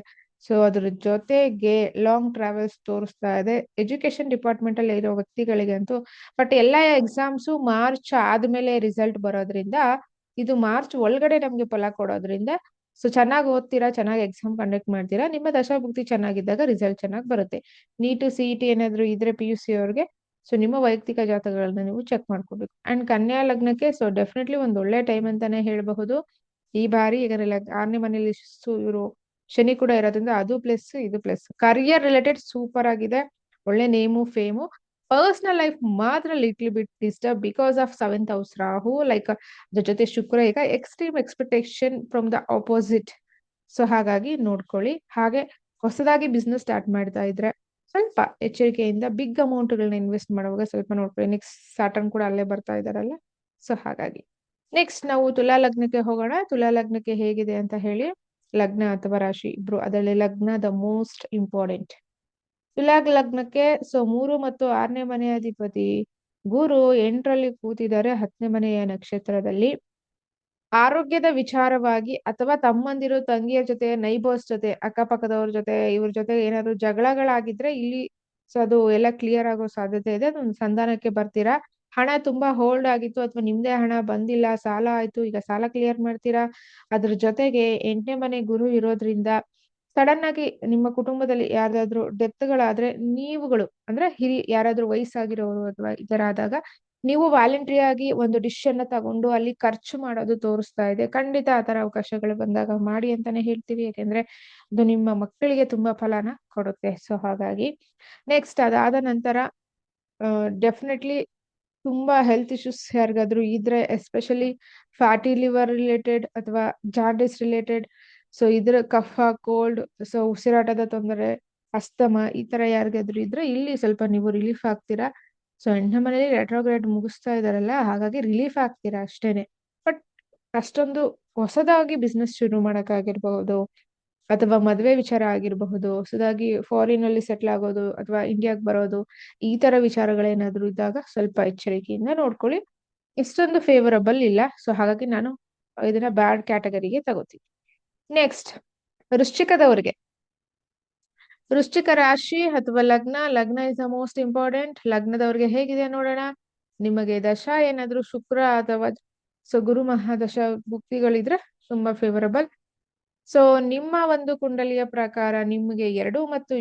ಸೊ ಅದ್ರ ಜೊತೆಗೆ ಲಾಂಗ್ ಟ್ರಾವೆಲ್ಸ್ ತೋರಿಸ್ತಾ ಇದೆ ಎಜುಕೇಶನ್ ಡಿಪಾರ್ಟ್ಮೆಂಟ್ ಅಲ್ಲಿ ಇರೋ ವ್ಯಕ್ತಿಗಳಿಗಂತೂ. ಬಟ್ ಎಲ್ಲಾ ಎಕ್ಸಾಮ್ಸು ಮಾರ್ಚ್ ಆದ್ಮೇಲೆ ರಿಸಲ್ಟ್ ಬರೋದ್ರಿಂದ, ಇದು ಮಾರ್ಚ್ ಒಳಗಡೆ ನಮ್ಗೆ ಫಲ ಕೊಡೋದ್ರಿಂದ, ಸೊ ಚೆನ್ನಾಗಿ ಓದ್ತೀರಾ, ಚೆನ್ನಾಗಿ ಎಕ್ಸಾಮ್ ಕಂಡಕ್ಟ್ ಮಾಡ್ತೀರಾ, ನಿಮ್ಮ ದಶಾಭುಕ್ತಿ ಚೆನ್ನಾಗಿದ್ದಾಗ ರಿಸಲ್ಟ್ ಚೆನ್ನಾಗಿ ಬರುತ್ತೆ. ನೀಟು CET ಏನಾದ್ರು ಇದ್ರೆ PUC ಅವ್ರಿಗೆ, ಸೊ ನಿಮ್ಮ ವೈಯಕ್ತಿಕ ಜಾತಕಗಳನ್ನ ನೀವು ಚೆಕ್ ಮಾಡ್ಕೋಬೇಕು. ಅಂಡ್ ಕನ್ಯಾ ಲಗ್ನಕ್ಕೆ ಸೊ ಡೆಫಿನೆಟ್ಲಿ ಒಂದು ಒಳ್ಳೆ ಟೈಮ್ ಅಂತಾನೆ ಹೇಳಬಹುದು ಈ ಬಾರಿ. ಈಗ 6ನೇ ಮನೆಯಲ್ಲಿ ಇವರು ಶನಿ ಕೂಡ ಇರೋದ್ರಿಂದ ಅದು ಪ್ಲಸ್ ಇದು ಪ್ಲಸ್. ಕರಿಯರ್ ರಿಲೇಟೆಡ್ ಸೂಪರ್ ಆಗಿದೆ, ಒಳ್ಳೆ ನೇಮು ಫೇಮು. ಪರ್ಸನಲ್ ಲೈಫ್ ಮಾತ್ರ little bit disturb because of 7th house Rahu, like ಅದ್ರ ಜೊತೆ ಶುಕ್ರ ಈಗ extreme expectation from the opposite. So ಹಾಗಾಗಿ ನೋಡ್ಕೊಳ್ಳಿ. ಹಾಗೆ ಹೊಸದಾಗಿ ಬಿಸ್ನೆಸ್ ಸ್ಟಾರ್ಟ್ ಮಾಡ್ತಾ ಇದ್ರೆ ಸ್ವಲ್ಪ ಎಚ್ಚರಿಕೆಯಿಂದ, ಬಿಗ್ ಅಮೌಂಟ್ಗಳನ್ನ ಇನ್ವೆಸ್ಟ್ ಮಾಡುವಾಗ ಸ್ವಲ್ಪ ನೋಡ್ಕೊಳ್ಳಿ. ನೆಕ್ಸ್ಟ್ ಸ್ಯಾಟರ್ನ್ ಕೂಡ ಅಲ್ಲೇ ಬರ್ತಾ ಇದಾರಲ್ಲ, ಸೊ ಹಾಗಾಗಿ. ನೆಕ್ಸ್ಟ್ ನಾವು ತುಲಾ ಲಗ್ನಕ್ಕೆ ಹೋಗೋಣ. ತುಲಾ ಲಗ್ನಕ್ಕೆ ಹೇಗಿದೆ ಅಂತ ಹೇಳಿ, ಲಗ್ನ ಅಥವಾ ರಾಶಿ ಇಬ್ರು, ಅದರಲ್ಲಿ ಲಗ್ನ the most important. Tula ಲಗ್ನಕ್ಕೆ so 3 ಮತ್ತು 6ನೇ ಮನೆ ಅಧಿಪತಿ ಗುರು 8ರಲ್ಲಿ ಕೂತಿದ್ದಾರೆ 10ನೇ ಮನೆಯ ನಕ್ಷತ್ರದಲ್ಲಿ. ಆರೋಗ್ಯದ ವಿಚಾರವಾಗಿ ಅಥವಾ ತಮ್ಮಂದಿರು ತಂಗಿಯರ ಜೊತೆ, ನೈಬರ್ಸ್ ಜೊತೆ, ಅಕ್ಕಪಕ್ಕದವ್ರ ಜೊತೆ, ಇವ್ರ ಜೊತೆ ಏನಾದ್ರು ಜಗಳಗಳಾಗಿದ್ರೆ ಇಲ್ಲಿ ಸೊ ಅದು ಎಲ್ಲ ಕ್ಲಿಯರ್ ಆಗೋ ಸಾಧ್ಯತೆ ಇದೆ. ಅದೊಂದು ಸಂಧಾನಕ್ಕೆ ಬರ್ತೀರಾ. ಹಣ ತುಂಬಾ ಹೋಲ್ಡ್ ಆಗಿತ್ತು ಅಥವಾ ನಿಮ್ದೇ ಹಣ ಬಂದಿಲ್ಲ, ಸಾಲ ಆಯ್ತು, ಈಗ ಸಾಲ ಕ್ಲಿಯರ್ ಮಾಡ್ತೀರಾ. ಅದ್ರ ಜೊತೆಗೆ 8ನೇ ಮನೆ ಗುರು ಇರೋದ್ರಿಂದ ಸಡನ್ ಆಗಿ ನಿಮ್ಮ ಕುಟುಂಬದಲ್ಲಿ ಯಾರ್ದಾದ್ರು ಡೆತ್ಗಳಾದ್ರೆ, ನೀವುಗಳು ಅಂದ್ರೆ ಯಾರಾದ್ರೂ ವಯಸ್ಸಾಗಿರೋರು ಅಥವಾ ಈ ತರ ಆದಾಗ ನೀವು ವಾಲಂಟ್ರಿ ಆಗಿ ಒಂದು ಡಿಸಿಷನ್ ತಗೊಂಡು ಅಲ್ಲಿ ಖರ್ಚು ಮಾಡೋದು ತೋರಿಸ್ತಾ ಇದೆ. ಖಂಡಿತ ಆತರ ಅವಕಾಶಗಳು ಬಂದಾಗ ಮಾಡಿ ಅಂತಾನೆ ಹೇಳ್ತೀವಿ, ಯಾಕೆಂದ್ರೆ ಅದು ನಿಮ್ಮ ಮಕ್ಕಳಿಗೆ ತುಂಬಾ ಫಲನ ಕೊಡುತ್ತೆ. ಸೊ ಹಾಗಾಗಿ ನೆಕ್ಸ್ಟ್ ಅದಾದ ನಂತರ ಡೆಫಿನೆಟ್ಲಿ ತುಂಬಾ ಹೆಲ್ತ್ ಇಶ್ಯೂಸ್ ಯಾರಿಗಾದ್ರೂ ಇದ್ರೆ, ಎಸ್ಪೆಷಲಿ ಫ್ಯಾಟಿ ಲಿವರ್ ರಿಲೇಟೆಡ್ ಅಥವಾ ಜಾಂಡಿಸ್ ರಿಲೇಟೆಡ್, ಸೊ ಇದ್ರ ಕಫ, ಕೋಲ್ಡ್, ಸೊ ಉಸಿರಾಟದ ತೊಂದರೆ, ಅಸ್ತಮ, ಈ ತರ ಯಾರಿಗಾದ್ರೂ ಇದ್ರೆ ಇಲ್ಲಿ ಸ್ವಲ್ಪ ನೀವು ರಿಲೀಫ್ ಆಗ್ತೀರಾ. ಸೊ 8ನೇ ಮನೇಲಿ ರೆಟ್ರೋಗ್ರೇಡ್ ಮುಗಿಸ್ತಾ ಇದಾರಲ್ಲ, ಹಾಗಾಗಿ ರಿಲೀಫ್ ಆಗ್ತೀರಾ ಅಷ್ಟೇನೆ. ಬಟ್ ಅಷ್ಟೊಂದು ಹೊಸದಾಗಿ ಬಿಸ್ನೆಸ್ ಶುರು ಮಾಡಕ್ಕಾಗಿರ್ಬಹುದು ಅಥವಾ ಮದ್ವೆ ವಿಚಾರ ಆಗಿರಬಹುದು, ಹೊಸದಾಗಿ ಫಾರಿನ್ ಅಲ್ಲಿ ಸೆಟ್ಲ್ ಆಗೋದು ಅಥವಾ ಇಂಡಿಯಾಗ್ ಬರೋದು, ಈ ತರ ವಿಚಾರಗಳೇನಾದ್ರು ಇದ್ದಾಗ ಸ್ವಲ್ಪ ಎಚ್ಚರಿಕೆಯಿಂದ ನೋಡ್ಕೊಳ್ಳಿ. ಇಷ್ಟೊಂದು ಫೇವರಬಲ್ ಇಲ್ಲ. ಸೊ ಹಾಗಾಗಿ ನಾನು ಇದನ್ನ ಬ್ಯಾಡ್ ಕ್ಯಾಟಗರಿಗೆ ತಗೋತೀನಿ. ನೆಕ್ಸ್ಟ್ ವೃಶ್ಚಿಕದವರಿಗೆ, ವೃಶ್ಚಿಕ ರಾಶಿ ಅಥವಾ ಲಗ್ನ. ಲಗ್ನ ಇಸ್ ದ ಮೋಸ್ಟ್ ಇಂಪಾರ್ಟೆಂಟ್. ಲಗ್ನದವ್ರಿಗೆ ಹೇಗಿದೆ ನೋಡೋಣ. ನಿಮಗೆ ದಶಾ ಏನಾದ್ರು ಶುಕ್ರ ಅಥವಾ ಸೊ ಗುರು ಮಹಾದಶ ಭುಕ್ತಿಗಳಿದ್ರೆ ತುಂಬಾ ಫೇವರಬಲ್. ಸೊ ನಿಮ್ಮ ಒಂದು ಕುಂಡಲಿಯ ಪ್ರಕಾರ ನಿಮಗೆ 2 ಮತ್ತು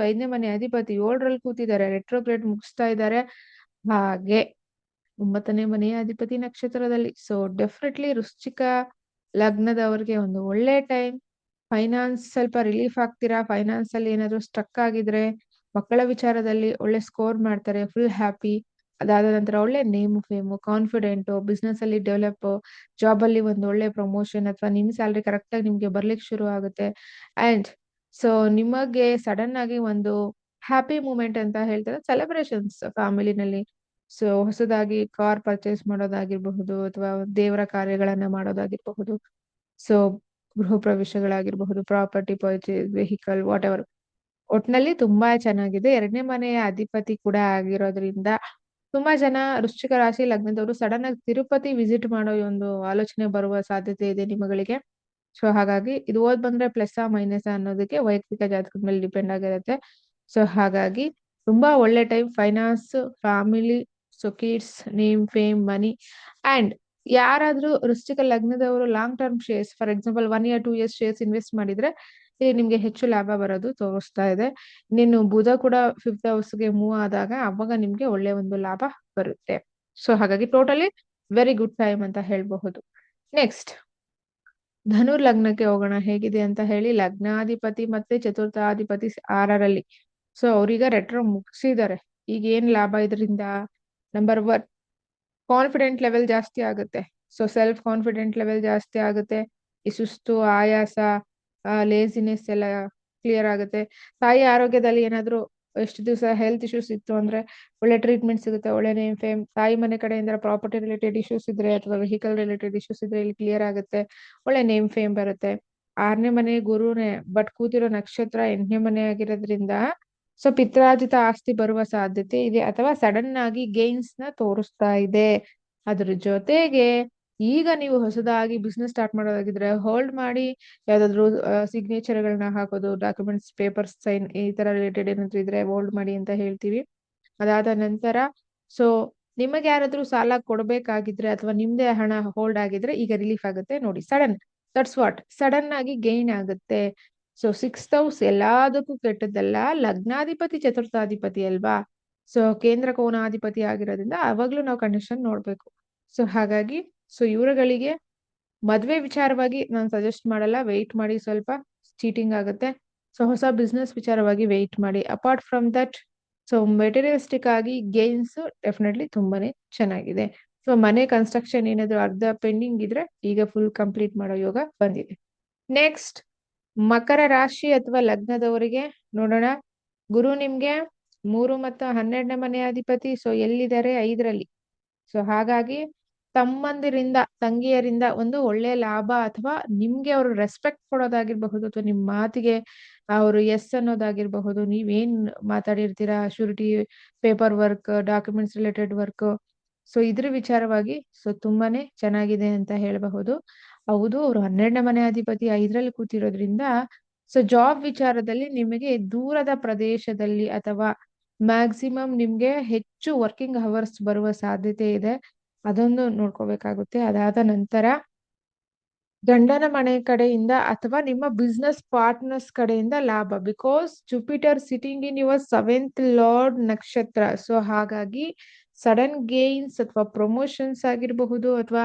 5ನೇ ಮನೆ ಅಧಿಪತಿ 7ರಲ್ಲಿ ಕೂತಿದ್ದಾರೆ, ರೆಟ್ರೋಗ್ರೇಡ್ ಮುಗಿಸ್ತಾ ಇದ್ದಾರೆ. ಹಾಗೆ 9ನೇ ಮನೆಯ ಅಧಿಪತಿ ನಕ್ಷತ್ರದಲ್ಲಿ. ಸೊ ಡೆಫಿನೆಟ್ಲಿ ವೃಶ್ಚಿಕ ಲಗ್ನದವ್ರಿಗೆ ಒಂದು ಒಳ್ಳೆ ಟೈಮ್. ಫೈನಾನ್ಸ್ ಸ್ವಲ್ಪ ರಿಲೀಫ್ ಆಗ್ತೀರಾ. ಫೈನಾನ್ಸ್ ಅಲ್ಲಿ ಏನಾದ್ರು ಸ್ಟ್ರಕ್ ಆಗಿದ್ರೆ ಮಕ್ಕಳ ವಿಚಾರದಲ್ಲಿ ಒಳ್ಳೆ ಸ್ಕೋರ್ ಮಾಡ್ತಾರೆ, ಫುಲ್ ಹ್ಯಾಪಿ. ಅದಾದ ನಂತರ ಒಳ್ಳೆ ನೇಮು ಫೇಮು, ಕಾನ್ಫಿಡೆಂಟ್, ಬಿಸ್ನೆಸ್ ಅಲ್ಲಿ ಡೆವಲಪ್, ಜಾಬ್ ಅಲ್ಲಿ ಒಂದು ಒಳ್ಳೆ ಪ್ರಮೋಷನ್ ಅಥವಾ ನಿಮ್ ಸ್ಯಾಲ್ರಿ ಕರೆಕ್ಟ್ ಆಗಿ ನಿಮ್ಗೆ ಬರ್ಲಿಕ್ಕೆ ಶುರು ಆಗುತ್ತೆ. ಅಂಡ್ ಸೊ ನಿಮಗೆ ಸಡನ್ ಆಗಿ ಒಂದು ಹ್ಯಾಪಿ ಮೂಮೆಂಟ್ ಅಂತ ಹೇಳ್ತಾರೆ, ಸೆಲೆಬ್ರೇಷನ್ಸ್ ಫ್ಯಾಮಿಲಿನಲ್ಲಿ. ಸೊ ಹೊಸದಾಗಿ ಕಾರ್ ಪರ್ಚೇಸ್ ಮಾಡೋದಾಗಿರ್ಬಹುದು ಅಥವಾ ದೇವರ ಕಾರ್ಯಗಳನ್ನ ಮಾಡೋದಾಗಿರ್ಬಹುದು, ಸೊ ಗೃಹ ಪ್ರವೇಶಗಳಾಗಿರ್ಬಹುದು, property purchase, vehicle, whatever. ಒಟ್ನಲ್ಲಿ ತುಂಬಾ ಚೆನ್ನಾಗಿದೆ. 2ನೇ ಮನೆಯ ಅಧಿಪತಿ ಕೂಡ ಆಗಿರೋದ್ರಿಂದ ತುಂಬಾ ಜನ ವೃಶ್ಚಿಕ ರಾಶಿ ಲಗ್ನದವರು ಸಡನ್ ಆಗಿ ತಿರುಪತಿ ವಿಸಿಟ್ ಮಾಡೋ ಒಂದು ಆಲೋಚನೆ ಬರುವ ಸಾಧ್ಯತೆ ಇದೆ ನಿಮ್ಮಗಳಿಗೆ. ಸೊ ಹಾಗಾಗಿ ಇದು ಓದ್ ಬಂದ್ರೆ ಪ್ಲಸ್ ಮೈನಸ್ ಅನ್ನೋದಕ್ಕೆ ವೈಯಕ್ತಿಕ ಜಾತಕದ ಮೇಲೆ ಡಿಪೆಂಡ್ ಆಗಿರುತ್ತೆ. ಸೊ ಹಾಗಾಗಿ ತುಂಬಾ ಒಳ್ಳೆ time. Finance, family, so kids, name fame, money and ಯಾರಾದ್ರೂ ವೃಶ್ಚಿಕ ಲಗ್ನದವರು long term shares, for example 1 year 2 years shares invest ಮಾಡಿದ್ರೆ ಇಲ್ಲಿ ನಿಮ್ಗೆ ಹೆಚ್ಚು ಲಾಭ ಬರೋದು ತೋರಿಸ್ತಾ ಇದೆ. ನೀನು ಬುಧ ಕೂಡ 5th ಹೌಸ್ಗೆ ಮೂವ್ ಆದಾಗ ಅವಾಗ ನಿಮ್ಗೆ ಒಳ್ಳೆ ಒಂದು ಲಾಭ ಬರುತ್ತೆ. ಸೊ ಹಾಗಾಗಿ ಟೋಟಲಿ ವೆರಿ ಗುಡ್ ಟೈಮ್ ಅಂತ ಹೇಳ್ಬಹುದು. ನೆಕ್ಸ್ಟ್ ಧನುರ್ ಲಗ್ನಕ್ಕೆ ಹೋಗೋಣ ಹೇಗಿದೆ ಅಂತ ಹೇಳಿ. ಲಗ್ನಾಧಿಪತಿ ಮತ್ತೆ ಚತುರ್ಥಾಧಿಪತಿ 6ರಲ್ಲಿ. So ಅವ್ರೀಗ retro ಮುಗಿಸಿದ್ದಾರೆ. ಈಗ ಏನ್ ಲಾಭ ಇದರಿಂದ? ನಂಬರ್ 1, ಕಾನ್ಫಿಡೆಂಟ್ ಲೆವೆಲ್ ಜಾಸ್ತಿ ಆಗುತ್ತೆ. ಸೊ ಸೆಲ್ಫ್ ಕಾನ್ಫಿಡೆಂಟ್ ಲೆವೆಲ್ ಜಾಸ್ತಿ ಆಗುತ್ತೆ. ಈ ಸುಸ್ತು, ಆಯಾಸ, ಲೇಸಿನೆಸ್ ಎಲ್ಲ ಕ್ಲಿಯರ್ ಆಗುತ್ತೆ. ತಾಯಿ ಆರೋಗ್ಯದಲ್ಲಿ ಏನಾದ್ರು ಎಷ್ಟು ದಿವಸ ಹೆಲ್ತ್ ಇಶ್ಯೂಸ್ ಇತ್ತು ಅಂದ್ರೆ ಒಳ್ಳೆ ಟ್ರೀಟ್ಮೆಂಟ್ ಸಿಗುತ್ತೆ, ಒಳ್ಳೆ ನೇಮ್ ಫೇಮ್. ತಾಯಿ ಮನೆ ಕಡೆಯಿಂದ ಪ್ರಾಪರ್ಟಿ ರಿಲೇಟೆಡ್ ಇಶ್ಯೂಸ್ ಇದ್ರೆ ಅಥವಾ ವೆಹಿಕಲ್ ರಿಲೇಟೆಡ್ ಇಶ್ಯೂಸ್ ಇದ್ರೆ ಇಲ್ಲಿ ಕ್ಲಿಯರ್ ಆಗುತ್ತೆ, ಒಳ್ಳೆ ನೇಮ್ ಫೇಮ್ ಬರುತ್ತೆ. 6ನೇ ಮನೆ ಗುರುನೇ, ಬಟ್ ಕೂತಿರೋ ನಕ್ಷತ್ರ 8ನೇ ಮನೆ ಆಗಿರೋದ್ರಿಂದ ಸೊ ಪಿತ್ರಾರ್ಜಿತ ಆಸ್ತಿ ಬರುವ ಸಾಧ್ಯತೆ ಇದೆ ಅಥವಾ ಸಡನ್ ಆಗಿ ಗೇನ್ಸ್ ನ ತೋರಿಸ್ತಾ ಇದೆ. ಅದ್ರ ಜೊತೆಗೆ ಈಗ ನೀವು ಹೊಸದಾಗಿ ಬಿಸ್ನೆಸ್ ಸ್ಟಾರ್ಟ್ ಮಾಡೋದಾಗಿದ್ರೆ ಹೋಲ್ಡ್ ಮಾಡಿ ಯಾವ್ದಾದ್ರು ಸಿಗ್ನೇಚರ್ಗಳನ್ನ ಹಾಕೋದು, ಡಾಕ್ಯುಮೆಂಟ್ಸ್, ಪೇಪರ್ಸ್, ಸೈನ್ ಈ ತರ ರಿಲೇಟೆಡ್ ಏನಾದ್ರು ಇದ್ರೆ ಹೋಲ್ಡ್ ಮಾಡಿ ಅಂತ ಹೇಳ್ತೀವಿ. ಅದಾದ ನಂತರ ಸೊ ನಿಮಗೆ ಯಾರಾದ್ರೂ ಸಾಲ ಕೊಡ್ಬೇಕಾಗಿದ್ರೆ ಅಥವಾ ನಿಮ್ದೇ ಹಣ ಹೋಲ್ಡ್ ಆಗಿದ್ರೆ ಈಗ ರಿಲೀಫ್ ಆಗುತ್ತೆ ನೋಡಿ. ದಟ್ಸ್ ವಾಟ್ ಸಡನ್ ಆಗಿ ಗೈನ್ ಆಗುತ್ತೆ. ಸೊ 6th ಹೌಸ್ ಎಲ್ಲದಕ್ಕೂ ಕೆಟ್ಟದ್ದಲ್ಲ. ಲಗ್ನಾಧಿಪತಿ ಚತುರ್ಥಾಧಿಪತಿ ಅಲ್ವಾ? ಸೊ ಕೇಂದ್ರ ಕೋನಾಧಿಪತಿ ಆಗಿರೋದ್ರಿಂದ ಅವಾಗ್ಲೂ ನಾವು ಕಂಡೀಷನ್ ನೋಡ್ಬೇಕು. ಸೊ ಹಾಗಾಗಿ ಸೊ ಇವರುಗಳಿಗೆ ಮದ್ವೆ ವಿಚಾರವಾಗಿ ನಾನು ಸಜೆಸ್ಟ್ ಮಾಡಲ್ಲ, ವೆಯ್ಟ್ ಮಾಡಿ, ಸ್ವಲ್ಪ ಚೀಟಿಂಗ್ ಆಗುತ್ತೆ. ಸೊ ಹೊಸ ಬಿಸ್ನೆಸ್ ವಿಚಾರವಾಗಿ ವೆಯ್ಟ್ ಮಾಡಿ. Apart from that so materialistic ಆಗಿ ಗೇನ್ಸ್ ಡೆಫಿನೆಟ್ಲಿ ತುಂಬಾನೇ ಚೆನ್ನಾಗಿದೆ. ಸೊ ಮನೆ ಕನ್ಸ್ಟ್ರಕ್ಷನ್ ಏನಾದ್ರು ಅರ್ಧ ಪೆಂಡಿಂಗ್ ಇದ್ರೆ ಈಗ ಫುಲ್ ಕಂಪ್ಲೀಟ್ ಮಾಡೋ ಯೋಗ ಬಂದಿದೆ. ನೆಕ್ಸ್ಟ್ ಮಕರ ರಾಶಿ ಅಥವಾ ಲಗ್ನದವರಿಗೆ ನೋಡೋಣ. ಗುರು ನಿಮ್ಗೆ 3 ಮತ್ತು 12ನೇ ಮನೆ ಅಧಿಪತಿ. ಸೊ ಎಲ್ಲಿದ್ದಾರೆ? 5ರಲ್ಲಿ. ಸೊ ಹಾಗಾಗಿ ತಮ್ಮಂದಿರಿಂದ, ತಂಗಿಯರಿಂದ ಒಂದು ಒಳ್ಳೆ ಲಾಭ ಅಥವಾ ನಿಮ್ಗೆ ಅವರು ರೆಸ್ಪೆಕ್ಟ್ ಕೊಡೋದಾಗಿರ್ಬಹುದು ಅಥವಾ ನಿಮ್ ಮಾತಿಗೆ ಅವರು ಎಸ್ ಅನ್ನೋದಾಗಿರ್ಬಹುದು. ನೀವೇನ್ ಮಾತಾಡಿರ್ತೀರಾ, surety, paper work, documents related work, so ಇದ್ರ ವಿಚಾರವಾಗಿ ಸೊ ತುಂಬಾನೇ ಚೆನ್ನಾಗಿದೆ ಅಂತ ಹೇಳಬಹುದು. ಹೌದು, ಅವರು 12ನೇ ಮನೆ ಅಧಿಪತಿ 5ರಲ್ಲಿ ಕೂತಿರೋದ್ರಿಂದ ಸೊ ಜಾಬ್ ವಿಚಾರದಲ್ಲಿ ನಿಮಗೆ ದೂರದ ಪ್ರದೇಶದಲ್ಲಿ ಅಥವಾ ಮ್ಯಾಕ್ಸಿಮಮ್ ನಿಮ್ಗೆ ಹೆಚ್ಚು ವರ್ಕಿಂಗ್ ಅವರ್ಸ್ ಬರುವ ಸಾಧ್ಯತೆ ಇದೆ. ಅದೊಂದು ನೋಡ್ಕೋಬೇಕಾಗುತ್ತೆ. ಅದಾದ ನಂತರ ಗಂಡನ ಮನೆ ಕಡೆಯಿಂದ ಅಥವಾ ನಿಮ್ಮ ಬಿಸ್ನೆಸ್ ಪಾರ್ಟ್ನರ್ಸ್ ಕಡೆಯಿಂದ ಲಾಭ. Because Jupiter sitting in your 7th lord ನಕ್ಷತ್ರ. ಸೊ ಹಾಗಾಗಿ ಸಡನ್ ಗೇನ್ಸ್ ಅಥವಾ ಪ್ರಮೋಷನ್ಸ್ ಆಗಿರಬಹುದು ಅಥವಾ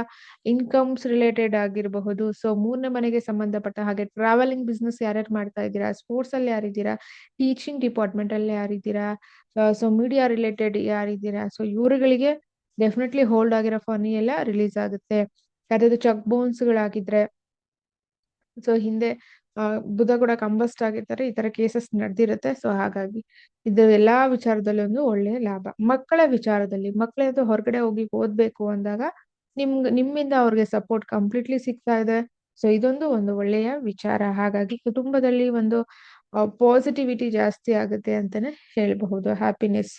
ಇನ್ಕಮ್ಸ್ ರಿಲೇಟೆಡ್ ಆಗಿರಬಹುದು. ಸೊ 3ನೇ ಮನೆಗೆ ಸಂಬಂಧಪಟ್ಟ ಹಾಗೆ ಟ್ರಾವೆಲಿಂಗ್ ಬಿಸ್ನೆಸ್ ಯಾರ್ಯಾರು ಮಾಡ್ತಾ ಇದ್ದೀರಾ, ಸ್ಪೋರ್ಟ್ಸ್ ಅಲ್ಲಿ ಯಾರಿದ್ದೀರಾ, ಟೀಚಿಂಗ್ ಡಿಪಾರ್ಟ್ಮೆಂಟ್ ಅಲ್ಲಿ ಯಾರಿದ್ದೀರಾ, ಸೊ ಮೀಡಿಯಾ ರಿಲೇಟೆಡ್ ಯಾರಿದ್ದೀರಾ, ಸೊ ಇವರುಗಳಿಗೆ ಡೆಫಿನೆಟ್ಲಿ ಹೋಲ್ಡ್ ಆಗಿರೋ ಫನಿ ಎಲ್ಲ ರಿಲೀಸ್ ಆಗುತ್ತೆ. ಯಾವ್ದಾದ್ರು ಚೆಕ್ ಬೌನ್ಸ್ ಗಳಾಗಿದ್ರೆ ಸೊ ಹಿಂದೆ ಬುಧ ಕೂಡ ಕಂಬಸ್ಟ್ ಆಗಿರ್ತಾರೆ, ಈ ತರ ಕೇಸಸ್ ನಡೆದಿರುತ್ತೆ. ಸೊ ಹಾಗಾಗಿ ಇದು ಎಲ್ಲಾ ವಿಚಾರದಲ್ಲಿ ಒಂದು ಒಳ್ಳೆ ಲಾಭ. ಮಕ್ಕಳ ವಿಚಾರದಲ್ಲಿ ಮಕ್ಕಳೇನಾದ್ರು ಹೊರಗಡೆ ಹೋಗಿ ಓದ್ಬೇಕು ಅಂದಾಗ ನಿಮ್ಮಿಂದ ಅವ್ರಿಗೆ ಸಪೋರ್ಟ್ ಕಂಪ್ಲೀಟ್ಲಿ ಸಿಗ್ತಾ ಇದೆ. ಸೊ ಇದೊಂದು ಒಂದು ಒಳ್ಳೆಯ ವಿಚಾರ. ಹಾಗಾಗಿ ಕುಟುಂಬದಲ್ಲಿ ಒಂದು ಪಾಸಿಟಿವಿಟಿ ಜಾಸ್ತಿ ಆಗುತ್ತೆ ಅಂತಾನೆ ಹೇಳ್ಬಹುದು. Happiness.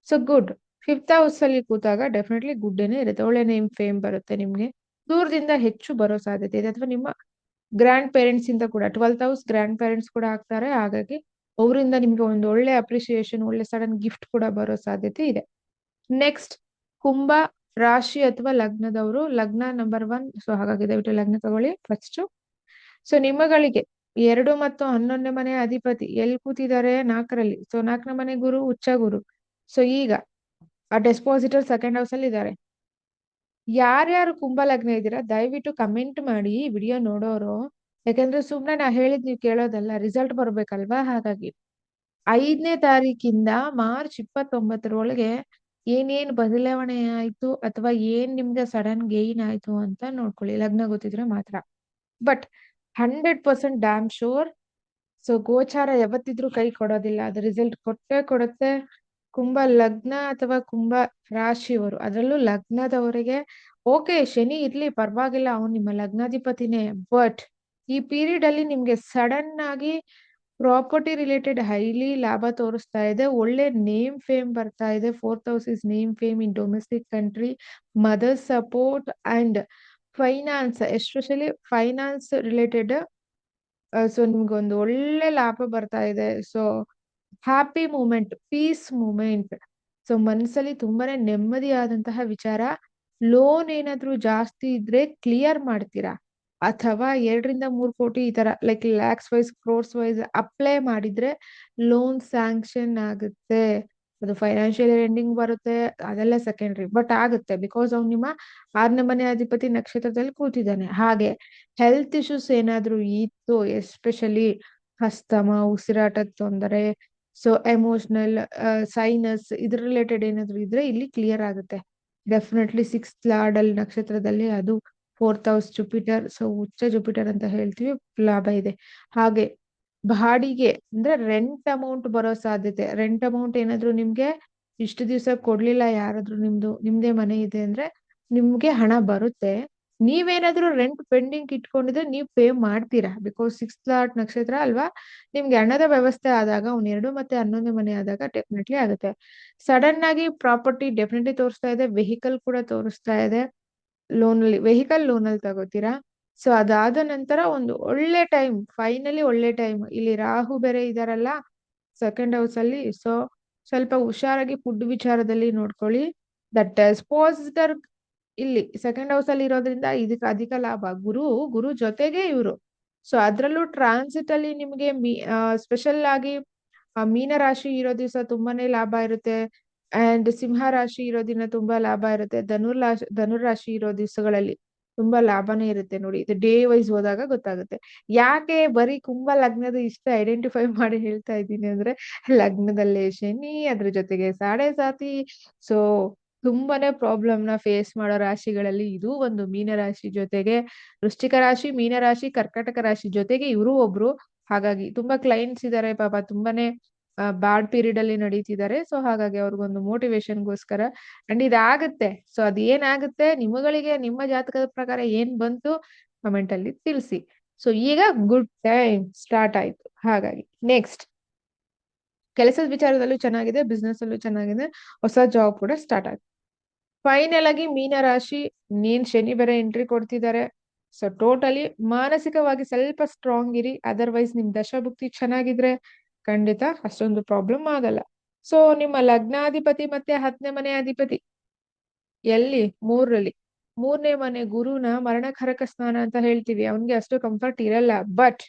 So good. 5th house ಅಲ್ಲಿ ಕೂತಾಗ ಡೆಫಿನೆಟ್ಲಿ ಗುಡ್ ಏನೇ ಇರುತ್ತೆ, ಒಳ್ಳೆ ನೇಮ್ ಫೇಮ್ ಬರುತ್ತೆ ನಿಮ್ಗೆ. ದೂರದಿಂದ ಹೆಚ್ಚು ಬರೋ ಸಾಧ್ಯತೆ ಇದೆ ಅಥವಾ ನಿಮ್ಮ ಗ್ರ್ಯಾಂಡ್ ಪೇರೆಂಟ್ಸ್ ಇಂದ ಕೂಡ 12th ಹೌಸ್ ಗ್ರ್ಯಾಂಡ್ ಪೇರೆಂಟ್ಸ್ ಕೂಡ ಆಗ್ತಾರೆ. ಹಾಗಾಗಿ ಅವರಿಂದ ನಿಮ್ಗೆ ಒಂದು ಒಳ್ಳೆ ಅಪ್ರಿಸಿಯೇಷನ್, ಒಳ್ಳೆ ಸಡನ್ ಗಿಫ್ಟ್ ಕೂಡ ಬರೋ ಸಾಧ್ಯತೆ ಇದೆ. ನೆಕ್ಸ್ಟ್ ಕುಂಭ ರಾಶಿ ಅಥವಾ ಲಗ್ನದವರು. ಲಗ್ನ ನಂಬರ್ 1. ಸೊ ಹಾಗಾಗಿ ದಯವಿಟ್ಟು ಲಗ್ನ ತಗೊಳ್ಳಿ ಫಸ್ಟ್. ಸೊ ನಿಮ್ಮಗಳಿಗೆ 2 ಮತ್ತು 11ನೇ ಮನೆ ಅಧಿಪತಿ ಎಲ್ಲಿ ಕೂತಿದ್ದಾರೆ? 4ರಲ್ಲಿ. ಸೊ 4ನೇ ಮನೆ ಗುರು ಉಚ್ಚ ಗುರು. ಸೊ ಈಗ ಆ ಡೆಸ್ಪಾಸಿಟರ್ 2nd ಹೌಸ್ ಅಲ್ಲಿ ಇದ್ದಾರೆ. ಯಾರ್ಯಾರು ಕುಂಭ ಲಗ್ನ ಇದ್ದೀರಾ ದಯವಿಟ್ಟು ಕಮೆಂಟ್ ಮಾಡಿ ವಿಡಿಯೋ ನೋಡೋರು. ಯಾಕಂದ್ರೆ ಸುಮ್ನೆ ನಾ ಹೇಳಿದ್ ನೀವು ಕೇಳೋದಲ್ಲ, ರಿಸಲ್ಟ್ ಬರ್ಬೇಕಲ್ವಾ. ಹಾಗಾಗಿ 5ನೇ ತಾರೀಕಿಂದ ಮಾರ್ಚ್ 29ರೊಳಗೆ ಏನೇನ್ ಬದಲಾವಣೆ ಆಯ್ತು ಅಥವಾ ಏನ್ ನಿಮ್ಗೆ ಸಡನ್ ಗೇನ್ ಆಯ್ತು ಅಂತ ನೋಡ್ಕೊಳ್ಳಿ, ಲಗ್ನ ಗೊತ್ತಿದ್ರೆ ಮಾತ್ರ. But 100% dam sure. ಸೊ ಗೋಚಾರ ಯಾವತ್ತಿದ್ರೂ ಕೈ ಕೊಡೋದಿಲ್ಲ, ಅದು ರಿಸಲ್ಟ್ ಕೊಟ್ಟೇ ಕೊಡುತ್ತೆ. ಕುಂಭ ಲಗ್ನ ಅಥವಾ ಕುಂಭ ರಾಶಿಯವರು, ಅದರಲ್ಲೂ ಲಗ್ನದವರಿಗೆ ಓಕೆ ಶನಿ ಇರ್ಲಿ ಪರವಾಗಿಲ್ಲ, ಅವ್ನು ನಿಮ್ಮ ಲಗ್ನಾಧಿಪತಿನೇ. ಬಟ್ ಈ ಪೀರಿಯಡ್ ಅಲ್ಲಿ ನಿಮ್ಗೆ ಸಡನ್ ಆಗಿ ಪ್ರಾಪರ್ಟಿ ರಿಲೇಟೆಡ್ ಹೈಲಿ ಲಾಭ ತೋರಿಸ್ತಾ ಇದೆ, ಒಳ್ಳೆ ನೇಮ್ ಫೇಮ್ ಬರ್ತಾ ಇದೆ. 4th house is name fame in domestic country, mother support and finance, especially finance related. So ನಿಮ್ಗೆ ಒಂದು ಒಳ್ಳೆ ಲಾಭ ಬರ್ತಾ ಇದೆ. So happy moment, peace moment. So ಮನಸ್ಸಲ್ಲಿ ತುಂಬಾನೇ ನೆಮ್ಮದಿಯಾದಂತಹ ವಿಚಾರ. ಲೋನ್ ಏನಾದ್ರೂ ಜಾಸ್ತಿ ಇದ್ರೆ ಕ್ಲಿಯರ್ ಮಾಡ್ತೀರಾ, ಅಥವಾ 2 ರಿಂದ 3 ಕೋಟಿ ಈ ತರ like lakhs wise crores wise apply ಮಾಡಿದ್ರೆ ಲೋನ್ ಸ್ಯಾಂಕ್ಷನ್ ಆಗುತ್ತೆ. ಅದು ಫೈನಾನ್ಷಿಯಲ್ ಎಂಡಿಂಗ್ ಬರುತ್ತೆ, ಅದೆಲ್ಲ ಸೆಕೆಂಡ್ರಿ, ಬಟ್ ಆಗುತ್ತೆ ಬಿಕಾಸ್ ಅವ್ನು ನಿಮ್ಮ 6ನೇ ಮನೆ ಅಧಿಪತಿ ನಕ್ಷತ್ರದಲ್ಲಿ ಕೂತಿದ್ದಾನೆ. ಹಾಗೆ ಹೆಲ್ತ್ ಇಶ್ಯೂಸ್ ಏನಾದ್ರೂ ಇತ್ತು, ಎಸ್ಪೆಷಲಿ ಅಸ್ತಮ, ಉಸಿರಾಟದ ತೊಂದರೆ, ಸೊ ಎಮೋಷನಲ್, ಸೈನಸ್ ಇದ್ರ ರಿಲೇಟೆಡ್ ಏನಾದ್ರು ಇದ್ರೆ ಇಲ್ಲಿ ಕ್ಲಿಯರ್ ಆಗುತ್ತೆ. ಡೆಫಿನೆಟ್ಲಿ 6th ಲಾರ್ಡ್ ಅಲ್ಲಿ ನಕ್ಷತ್ರದಲ್ಲಿ ಅದು 4th ಹೌಸ್ ಜುಪಿಟರ್, ಸೊ ಉಚ್ಚ ಜುಪಿಟರ್ ಅಂತ ಹೇಳ್ತೀವಿ, ಲಾಭ ಇದೆ. ಹಾಗೆ ಬಾಡಿಗೆ ಅಂದ್ರೆ ರೆಂಟ್ ಅಮೌಂಟ್ ಬರೋ ಸಾಧ್ಯತೆ, ರೆಂಟ್ ಅಮೌಂಟ್ ಏನಾದ್ರು ನಿಮ್ಗೆ ಇಷ್ಟು ದಿವಸ ಕೊಡ್ಲಿಲ್ಲ ಯಾರಾದ್ರೂ, ನಿಮ್ದೇ ಮನೆ ಇದೆ ಅಂದ್ರೆ ನಿಮ್ಗೆ ಹಣ ಬರುತ್ತೆ. ನೀವೇನಾದ್ರೂ ರೆಂಟ್ ಪೆಂಡಿಂಗ್ ಇಟ್ಕೊಂಡಿದ್ರೆ ನೀವು ಪೇ ಮಾಡ್ತೀರಾ, ಬಿಕಾಸ್ 6th ಲಾರ್ಡ್ ನಕ್ಷತ್ರ ಅಲ್ವಾ. ನಿಮ್ಗೆ ಹಣದ ವ್ಯವಸ್ಥೆ ಆದಾಗ, 2 ಮತ್ತೆ 11ನೇ ಮನೆ ಆದಾಗ ಡೆಫಿನೆಟ್ಲಿ ಆಗುತ್ತೆ. ಸಡನ್ ಆಗಿ ಪ್ರಾಪರ್ಟಿ ಡೆಫಿನೆಟ್ಲಿ ತೋರಿಸ್ತಾ ಇದೆ, ವೆಹಿಕಲ್ ಕೂಡ ತೋರಿಸ್ತಾ ಇದೆ. ವೆಹಿಕಲ್ ಲೋನ್ ಅಲ್ಲಿ ತಗೋತೀರಾ. ಸೊ ಅದಾದ ನಂತರ ಒಂದು ಒಳ್ಳೆ ಟೈಮ್, ಫೈನಲಿ ಒಳ್ಳೆ ಟೈಮ್. ಇಲ್ಲಿ ರಾಹು ಬೇರೆ ಇದಾರಲ್ಲ 2nd ಹೌಸ್ ಅಲ್ಲಿ, ಸೊ ಸ್ವಲ್ಪ ಹುಷಾರಾಗಿ ಫುಡ್ ವಿಚಾರದಲ್ಲಿ ನೋಡ್ಕೊಳ್ಳಿ. ದಟ್ ಎಕ್ಸ್ಪೋಸಿಟರ್ ಇಲ್ಲಿ 2nd ಹೌಸ್ ಅಲ್ಲಿ ಇರೋದ್ರಿಂದ ಇದಕ್ಕೆ ಅಧಿಕ ಲಾಭ. ಗುರು ಜೊತೆಗೆ ಇವರು, ಸೊ ಅದ್ರಲ್ಲೂ ಟ್ರಾನ್ಸಿಟ್ ಅಲ್ಲಿ ನಿಮ್ಗೆ ಸ್ಪೆಷಲ್ ಆಗಿ ಮೀನ ರಾಶಿ ಇರೋ ದಿವಸ ತುಂಬಾನೇ ಲಾಭ ಇರುತ್ತೆ. ಅಂಡ್ ಸಿಂಹ ರಾಶಿ ಇರೋ ದಿನ ತುಂಬಾ ಲಾಭ ಇರುತ್ತೆ. ಧನುರ್ ರಾಶಿ ಇರೋ ದಿವಸಗಳಲ್ಲಿ ತುಂಬಾ ಲಾಭನೇ ಇರುತ್ತೆ. ನೋಡಿ, ಇದು ಡೇ ವೈಸ್ ಹೋದಾಗ ಗೊತ್ತಾಗುತ್ತೆ. ಯಾಕೆ ಬರೀ ಕುಂಭ ಲಗ್ನದ ಇಷ್ಟ ಐಡೆಂಟಿಫೈ ಮಾಡಿ ಹೇಳ್ತಾ ಇದ್ದೀನಿ ಅಂದ್ರೆ, ಲಗ್ನದಲ್ಲೇ ಶನಿ, ಅದ್ರ ಜೊತೆಗೆ ಸಾಡೆ ಸಾತಿ, ಸೊ ತುಂಬಾನೇ ಪ್ರಾಬ್ಲಮ್ ನ ಫೇಸ್ ಮಾಡೋ ರಾಶಿಗಳಲ್ಲಿ ಇದು ಒಂದು. ಮೀನರಾಶಿ ಜೊತೆಗೆ ವೃಶ್ಚಿಕ ರಾಶಿ, ಮೀನರಾಶಿ, ಕರ್ಕಟಕ ರಾಶಿ ಜೊತೆಗೆ ಇವರು ಒಬ್ರು. ಹಾಗಾಗಿ ತುಂಬಾ ಕ್ಲೈಂಟ್ಸ್ ಇದಾರೆ ಪಾಪ, ತುಂಬಾನೇ ಬ್ಯಾಡ್ ಪೀರಿಯಡ್ ಅಲ್ಲಿ ನಡೀತಿದ್ದಾರೆ. ಸೊ ಹಾಗಾಗಿ ಅವ್ರಿಗೊಂದು ಮೋಟಿವೇಶನ್ಗೋಸ್ಕರ ಅಂಡ್ ಇದಾಗುತ್ತೆ. ಸೊ ಅದೇನಾಗುತ್ತೆ ನಿಮ್ಮಗಳಿಗೆ, ನಿಮ್ಮ ಜಾತಕದ ಪ್ರಕಾರ ಏನ್ ಬಂತು ಕಮೆಂಟ್ ಅಲ್ಲಿ ತಿಳಿಸಿ. ಸೊ ಈಗ ಗುಡ್ ಟೈಮ್ ಸ್ಟಾರ್ಟ್ ಆಯ್ತು. ಹಾಗಾಗಿ ನೆಕ್ಸ್ಟ್ ಕೆಲಸದ ವಿಚಾರದಲ್ಲೂ ಚೆನ್ನಾಗಿದೆ, ಬಿಸ್ನೆಸ್ ಅಲ್ಲೂ ಚೆನ್ನಾಗಿದೆ, ಹೊಸ ಜಾಬ್ ಕೂಡ ಸ್ಟಾರ್ಟ್ ಆಗಿದೆ. ಫೈನಲ್ ಆಗಿ ಮೀನರಾಶಿ, ಶನಿ ಬೇರೆ ಎಂಟ್ರಿ ಕೊಡ್ತಿದ್ದಾರೆ. ಸೊ ಟೋಟಲಿ ಮಾನಸಿಕವಾಗಿ ಸ್ವಲ್ಪ ಸ್ಟ್ರಾಂಗ್ ಇರಿ, ಅದರ್ವೈಸ್ ನಿಮ್ ದಶಭುಕ್ತಿ ಚೆನ್ನಾಗಿದ್ರೆ ಖಂಡಿತ ಅಷ್ಟೊಂದು ಪ್ರಾಬ್ಲಮ್ ಆಗಲ್ಲ. ಸೊ ನಿಮ್ಮ ಲಗ್ನಾಧಿಪತಿ ಮತ್ತೆ 10ನೇ ಮನೆ ಅಧಿಪತಿ ಎಲ್ಲಿ? 3ರಲ್ಲಿ. 3ನೇ ಮನೆ ಗುರುನ ಮರಣಕಾರಕ ಸ್ಥಾನ ಅಂತ ಹೇಳ್ತೀವಿ, ಅವನ್ಗೆ ಅಷ್ಟು ಕಂಫರ್ಟ್ ಇರಲ್ಲ. ಬಟ್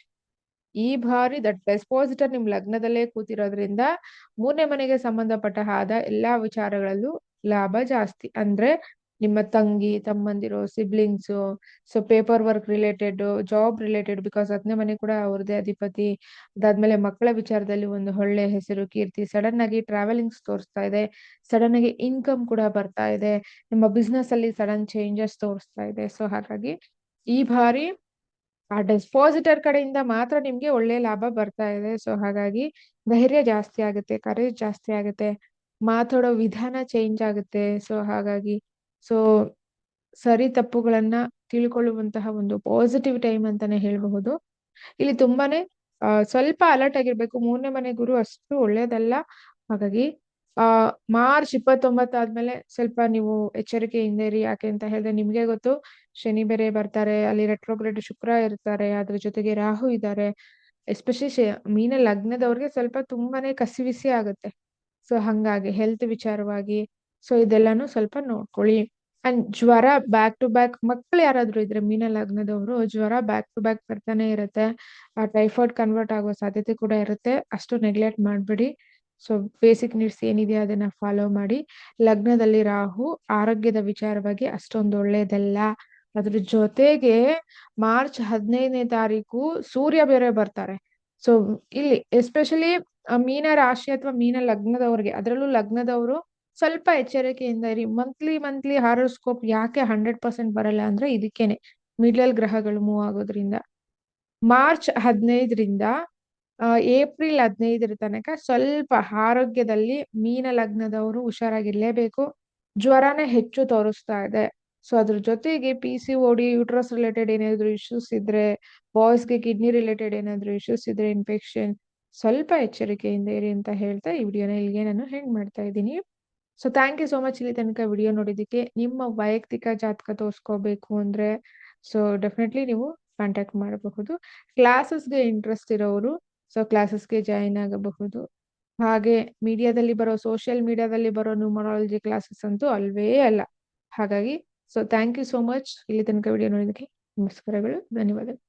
ಈ ಬಾರಿ ದಟ್ ಡೆಸ್ಪಾಸಿಟರ್ ನಿಮ್ ಲಗ್ನದಲ್ಲೇ ಕೂತಿರೋದ್ರಿಂದ 3ನೇ ಮನೆಗೆ ಸಂಬಂಧಪಟ್ಟ ಆದ ಎಲ್ಲಾ ವಿಚಾರಗಳಲ್ಲೂ ಲಾಭ ಜಾಸ್ತಿ. ಅಂದ್ರೆ ನಿಮ್ಮ ತಂಗಿ, ತಮ್ಮಂದಿರು, siblings, so paper work related, job related, because 10ನೇ ಮನೆ ಕೂಡ ಅವ್ರದೇ ಅಧಿಪತಿ. ಅದಾದ್ಮೇಲೆ ಮಕ್ಕಳ ವಿಚಾರದಲ್ಲಿ ಒಂದು ಒಳ್ಳೆ ಹೆಸರು, ಕೀರ್ತಿ, ಸಡನ್ ಆಗಿ ಟ್ರಾವೆಲಿಂಗ್ಸ್ ತೋರಿಸ್ತಾ ಇದೆ, ಸಡನ್ ಆಗಿ ಇನ್ಕಮ್ ಕೂಡ ಬರ್ತಾ ಇದೆ, ನಿಮ್ಮ ಬಿಸ್ನೆಸ್ ಅಲ್ಲಿ ಸಡನ್ ಚೇಂಜಸ್ ತೋರಿಸ್ತಾ ಇದೆ. ಸೊ ಹಾಗಾಗಿ ಈ ಬಾರಿ ಆ ಡೆಪಾಸಿಟರ್ ಕಡೆಯಿಂದ ಮಾತ್ರ ನಿಮ್ಗೆ ಒಳ್ಳೆ ಲಾಭ ಬರ್ತಾ ಇದೆ. ಸೊ ಹಾಗಾಗಿ ಧೈರ್ಯ ಜಾಸ್ತಿ ಆಗುತ್ತೆ, ಕರೇಜ್ ಜಾಸ್ತಿ ಆಗುತ್ತೆ, ಮಾತಾಡೋ ವಿಧಾನ ಚೇಂಜ್ ಆಗುತ್ತೆ. ಸೊ ಹಾಗಾಗಿ ಸೊ ಸರಿ ತಪ್ಪುಗಳನ್ನ ತಿಳ್ಕೊಳ್ಳುವಂತಹ ಒಂದು ಪಾಸಿಟಿವ್ ಟೈಮ್ ಅಂತಾನೆ ಹೇಳಬಹುದು. ಇಲ್ಲಿ ತುಂಬಾನೇ ಸ್ವಲ್ಪ ಅಲರ್ಟ್ ಆಗಿರ್ಬೇಕು. 3ನೇ ಮನೆ ಗುರು ಅಷ್ಟು ಒಳ್ಳೇದಲ್ಲ. ಹಾಗಾಗಿ ಆ ಮಾರ್ಚ್ 29 ಆದ್ಮೇಲೆ ಸ್ವಲ್ಪ ನೀವು ಎಚ್ಚರಿಕೆಯಿಂದ ಇರಿ. ಯಾಕೆ ಅಂತ ಹೇಳಿದ್ರೆ ನಿಮ್ಗೆ ಗೊತ್ತು, ಶನಿ ಬೇರೆ ಬರ್ತಾರೆ, ಅಲ್ಲಿ ರೆಟ್ರೋಗ್ರೇಡ್ ಶುಕ್ರ ಇರ್ತಾರೆ, ಅದ್ರ ಜೊತೆಗೆ ರಾಹು ಇದ್ದಾರೆ. ಎಸ್ಪೆಷಲಿ ಮೀನ ಲಗ್ನದವ್ರಿಗೆ ಸ್ವಲ್ಪ ತುಂಬಾನೇ ಕಸಿವಿಸಿ ಆಗುತ್ತೆ. ಸೊ ಹಂಗಾಗಿ ಹೆಲ್ತ್ ವಿಚಾರವಾಗಿ ಸೊ ಇದೆಲ್ಲಾನು ಸ್ವಲ್ಪ ನೋಡ್ಕೊಳ್ಳಿ. ಅಂಡ್ ಜ್ವರ ಬ್ಯಾಕ್ ಟು ಬ್ಯಾಕ್, ಮಕ್ಳು ಯಾರಾದ್ರೂ ಇದ್ರೆ ಮೀನ ಲಗ್ನದವರು, ಜ್ವರ ಬ್ಯಾಕ್ ಟು ಬ್ಯಾಕ್ ಬರ್ತಾನೆ ಇರುತ್ತೆ. ಟೈಫಾಯ್ಡ್ ಕನ್ವರ್ಟ್ ಆಗೋ ಸಾಧ್ಯತೆ ಕೂಡ ಇರುತ್ತೆ, ಅಷ್ಟು ನೆಗ್ಲೆಕ್ಟ್ ಮಾಡ್ಬೇಡಿ. ಸೊ ಬೇಸಿಕ್ ನೀಡ್ಸ್ ಏನಿದೆ ಅದನ್ನ ಫಾಲೋ ಮಾಡಿ. ಲಗ್ನದಲ್ಲಿ ರಾಹು ಆರೋಗ್ಯದ ವಿಚಾರವಾಗಿ ಅಷ್ಟೊಂದು ಒಳ್ಳೇದಲ್ಲ. ಅದ್ರ ಜೊತೆಗೆ ಮಾರ್ಚ್ 15ನೇ ತಾರೀಕು ಸೂರ್ಯ ಬೇರೆ ಬರ್ತಾರೆ. ಸೊ ಇಲ್ಲಿ ಎಸ್ಪೆಷಲಿ ಮೀನ ರಾಶಿ ಅಥವಾ ಮೀನ ಲಗ್ನದವ್ರಿಗೆ, ಅದರಲ್ಲೂ ಲಗ್ನದವರು ಸ್ವಲ್ಪ ಎಚ್ಚರಿಕೆಯಿಂದ ಇರಿ. ಮಂತ್ಲಿ ಹಾರೋಸ್ಕೋಪ್ ಯಾಕೆ 100% ಬರಲ್ಲ ಅಂದ್ರೆ ಇದಕ್ಕೇನೆ, ಮಿಡ್ಲ್ ಗ್ರಹಗಳು ಮೂವ್ ಆಗೋದ್ರಿಂದ. ಮಾರ್ಚ್ 15ರಿಂದ ಏಪ್ರಿಲ್ 15 ತನಕ ಸ್ವಲ್ಪ ಆರೋಗ್ಯದಲ್ಲಿ ಮೀನ ಲಗ್ನದವರು ಹುಷಾರಾಗಿರ್ಲೇಬೇಕು. ಜ್ವರನೇ ಹೆಚ್ಚು ತೋರಿಸ್ತಾ ಇದೆ. ಸೊ ಅದ್ರ ಜೊತೆಗೆ PCOD, ಯೂಟ್ರಸ್ ರಿಲೇಟೆಡ್ ಏನಾದ್ರು ಇಶ್ಯೂಸ್ ಇದ್ರೆ, ಬಾಯ್ಸ್ಗೆ ಕಿಡ್ನಿ ರಿಲೇಟೆಡ್ ಏನಾದ್ರು ಇಶ್ಯೂಸ್ ಇದ್ರೆ, ಇನ್ಫೆಕ್ಷನ್, ಸ್ವಲ್ಪ ಎಚ್ಚರಿಕೆಯಿಂದ ಇರಿ ಅಂತ ಹೇಳ್ತಾ ಈ ವಿಡಿಯೋನ ಇಲ್ಲಿಗೆ ನಾನು ಹೆಂಗ್ ಮಾಡ್ತಾ ಇದ್ದೀನಿ. So thank you so much ಇಲ್ಲಿ ತನಕ ವಿಡಿಯೋ ನೋಡಿದ್ದಕ್ಕೆ. ನಿಮ್ಮ ವೈಯಕ್ತಿಕ ಜಾತಕ ತೋರಿಸ್ಕೋಬೇಕು ಅಂದ್ರೆ ಸೊ ಡೆಫಿನೆಟ್ಲಿ ನೀವು ಕಾಂಟ್ಯಾಕ್ಟ್ ಮಾಡಬಹುದು. ಕ್ಲಾಸಸ್ಗೆ ಇಂಟ್ರೆಸ್ಟ್ ಇರೋರು ಸೊ ಕ್ಲಾಸಸ್ಗೆ ಜಾಯಿನ್ ಆಗಬಹುದು. ಹಾಗೆ ಸೋಷಿಯಲ್ ಮೀಡಿಯಾದಲ್ಲಿ ಬರೋ ನ್ಯೂಮರಾಲಜಿ ಕ್ಲಾಸಸ್ ಅಂತೂ ಅಲ್ವೇ ಅಲ್ಲ. ಹಾಗಾಗಿ so thank you so much ಇಲ್ಲಿ ತನಕ ವಿಡಿಯೋ ನೋಡಿದ್ದಕ್ಕೆ ನಮಸ್ಕಾರಗಳು ಧನ್ಯವಾದಗಳು.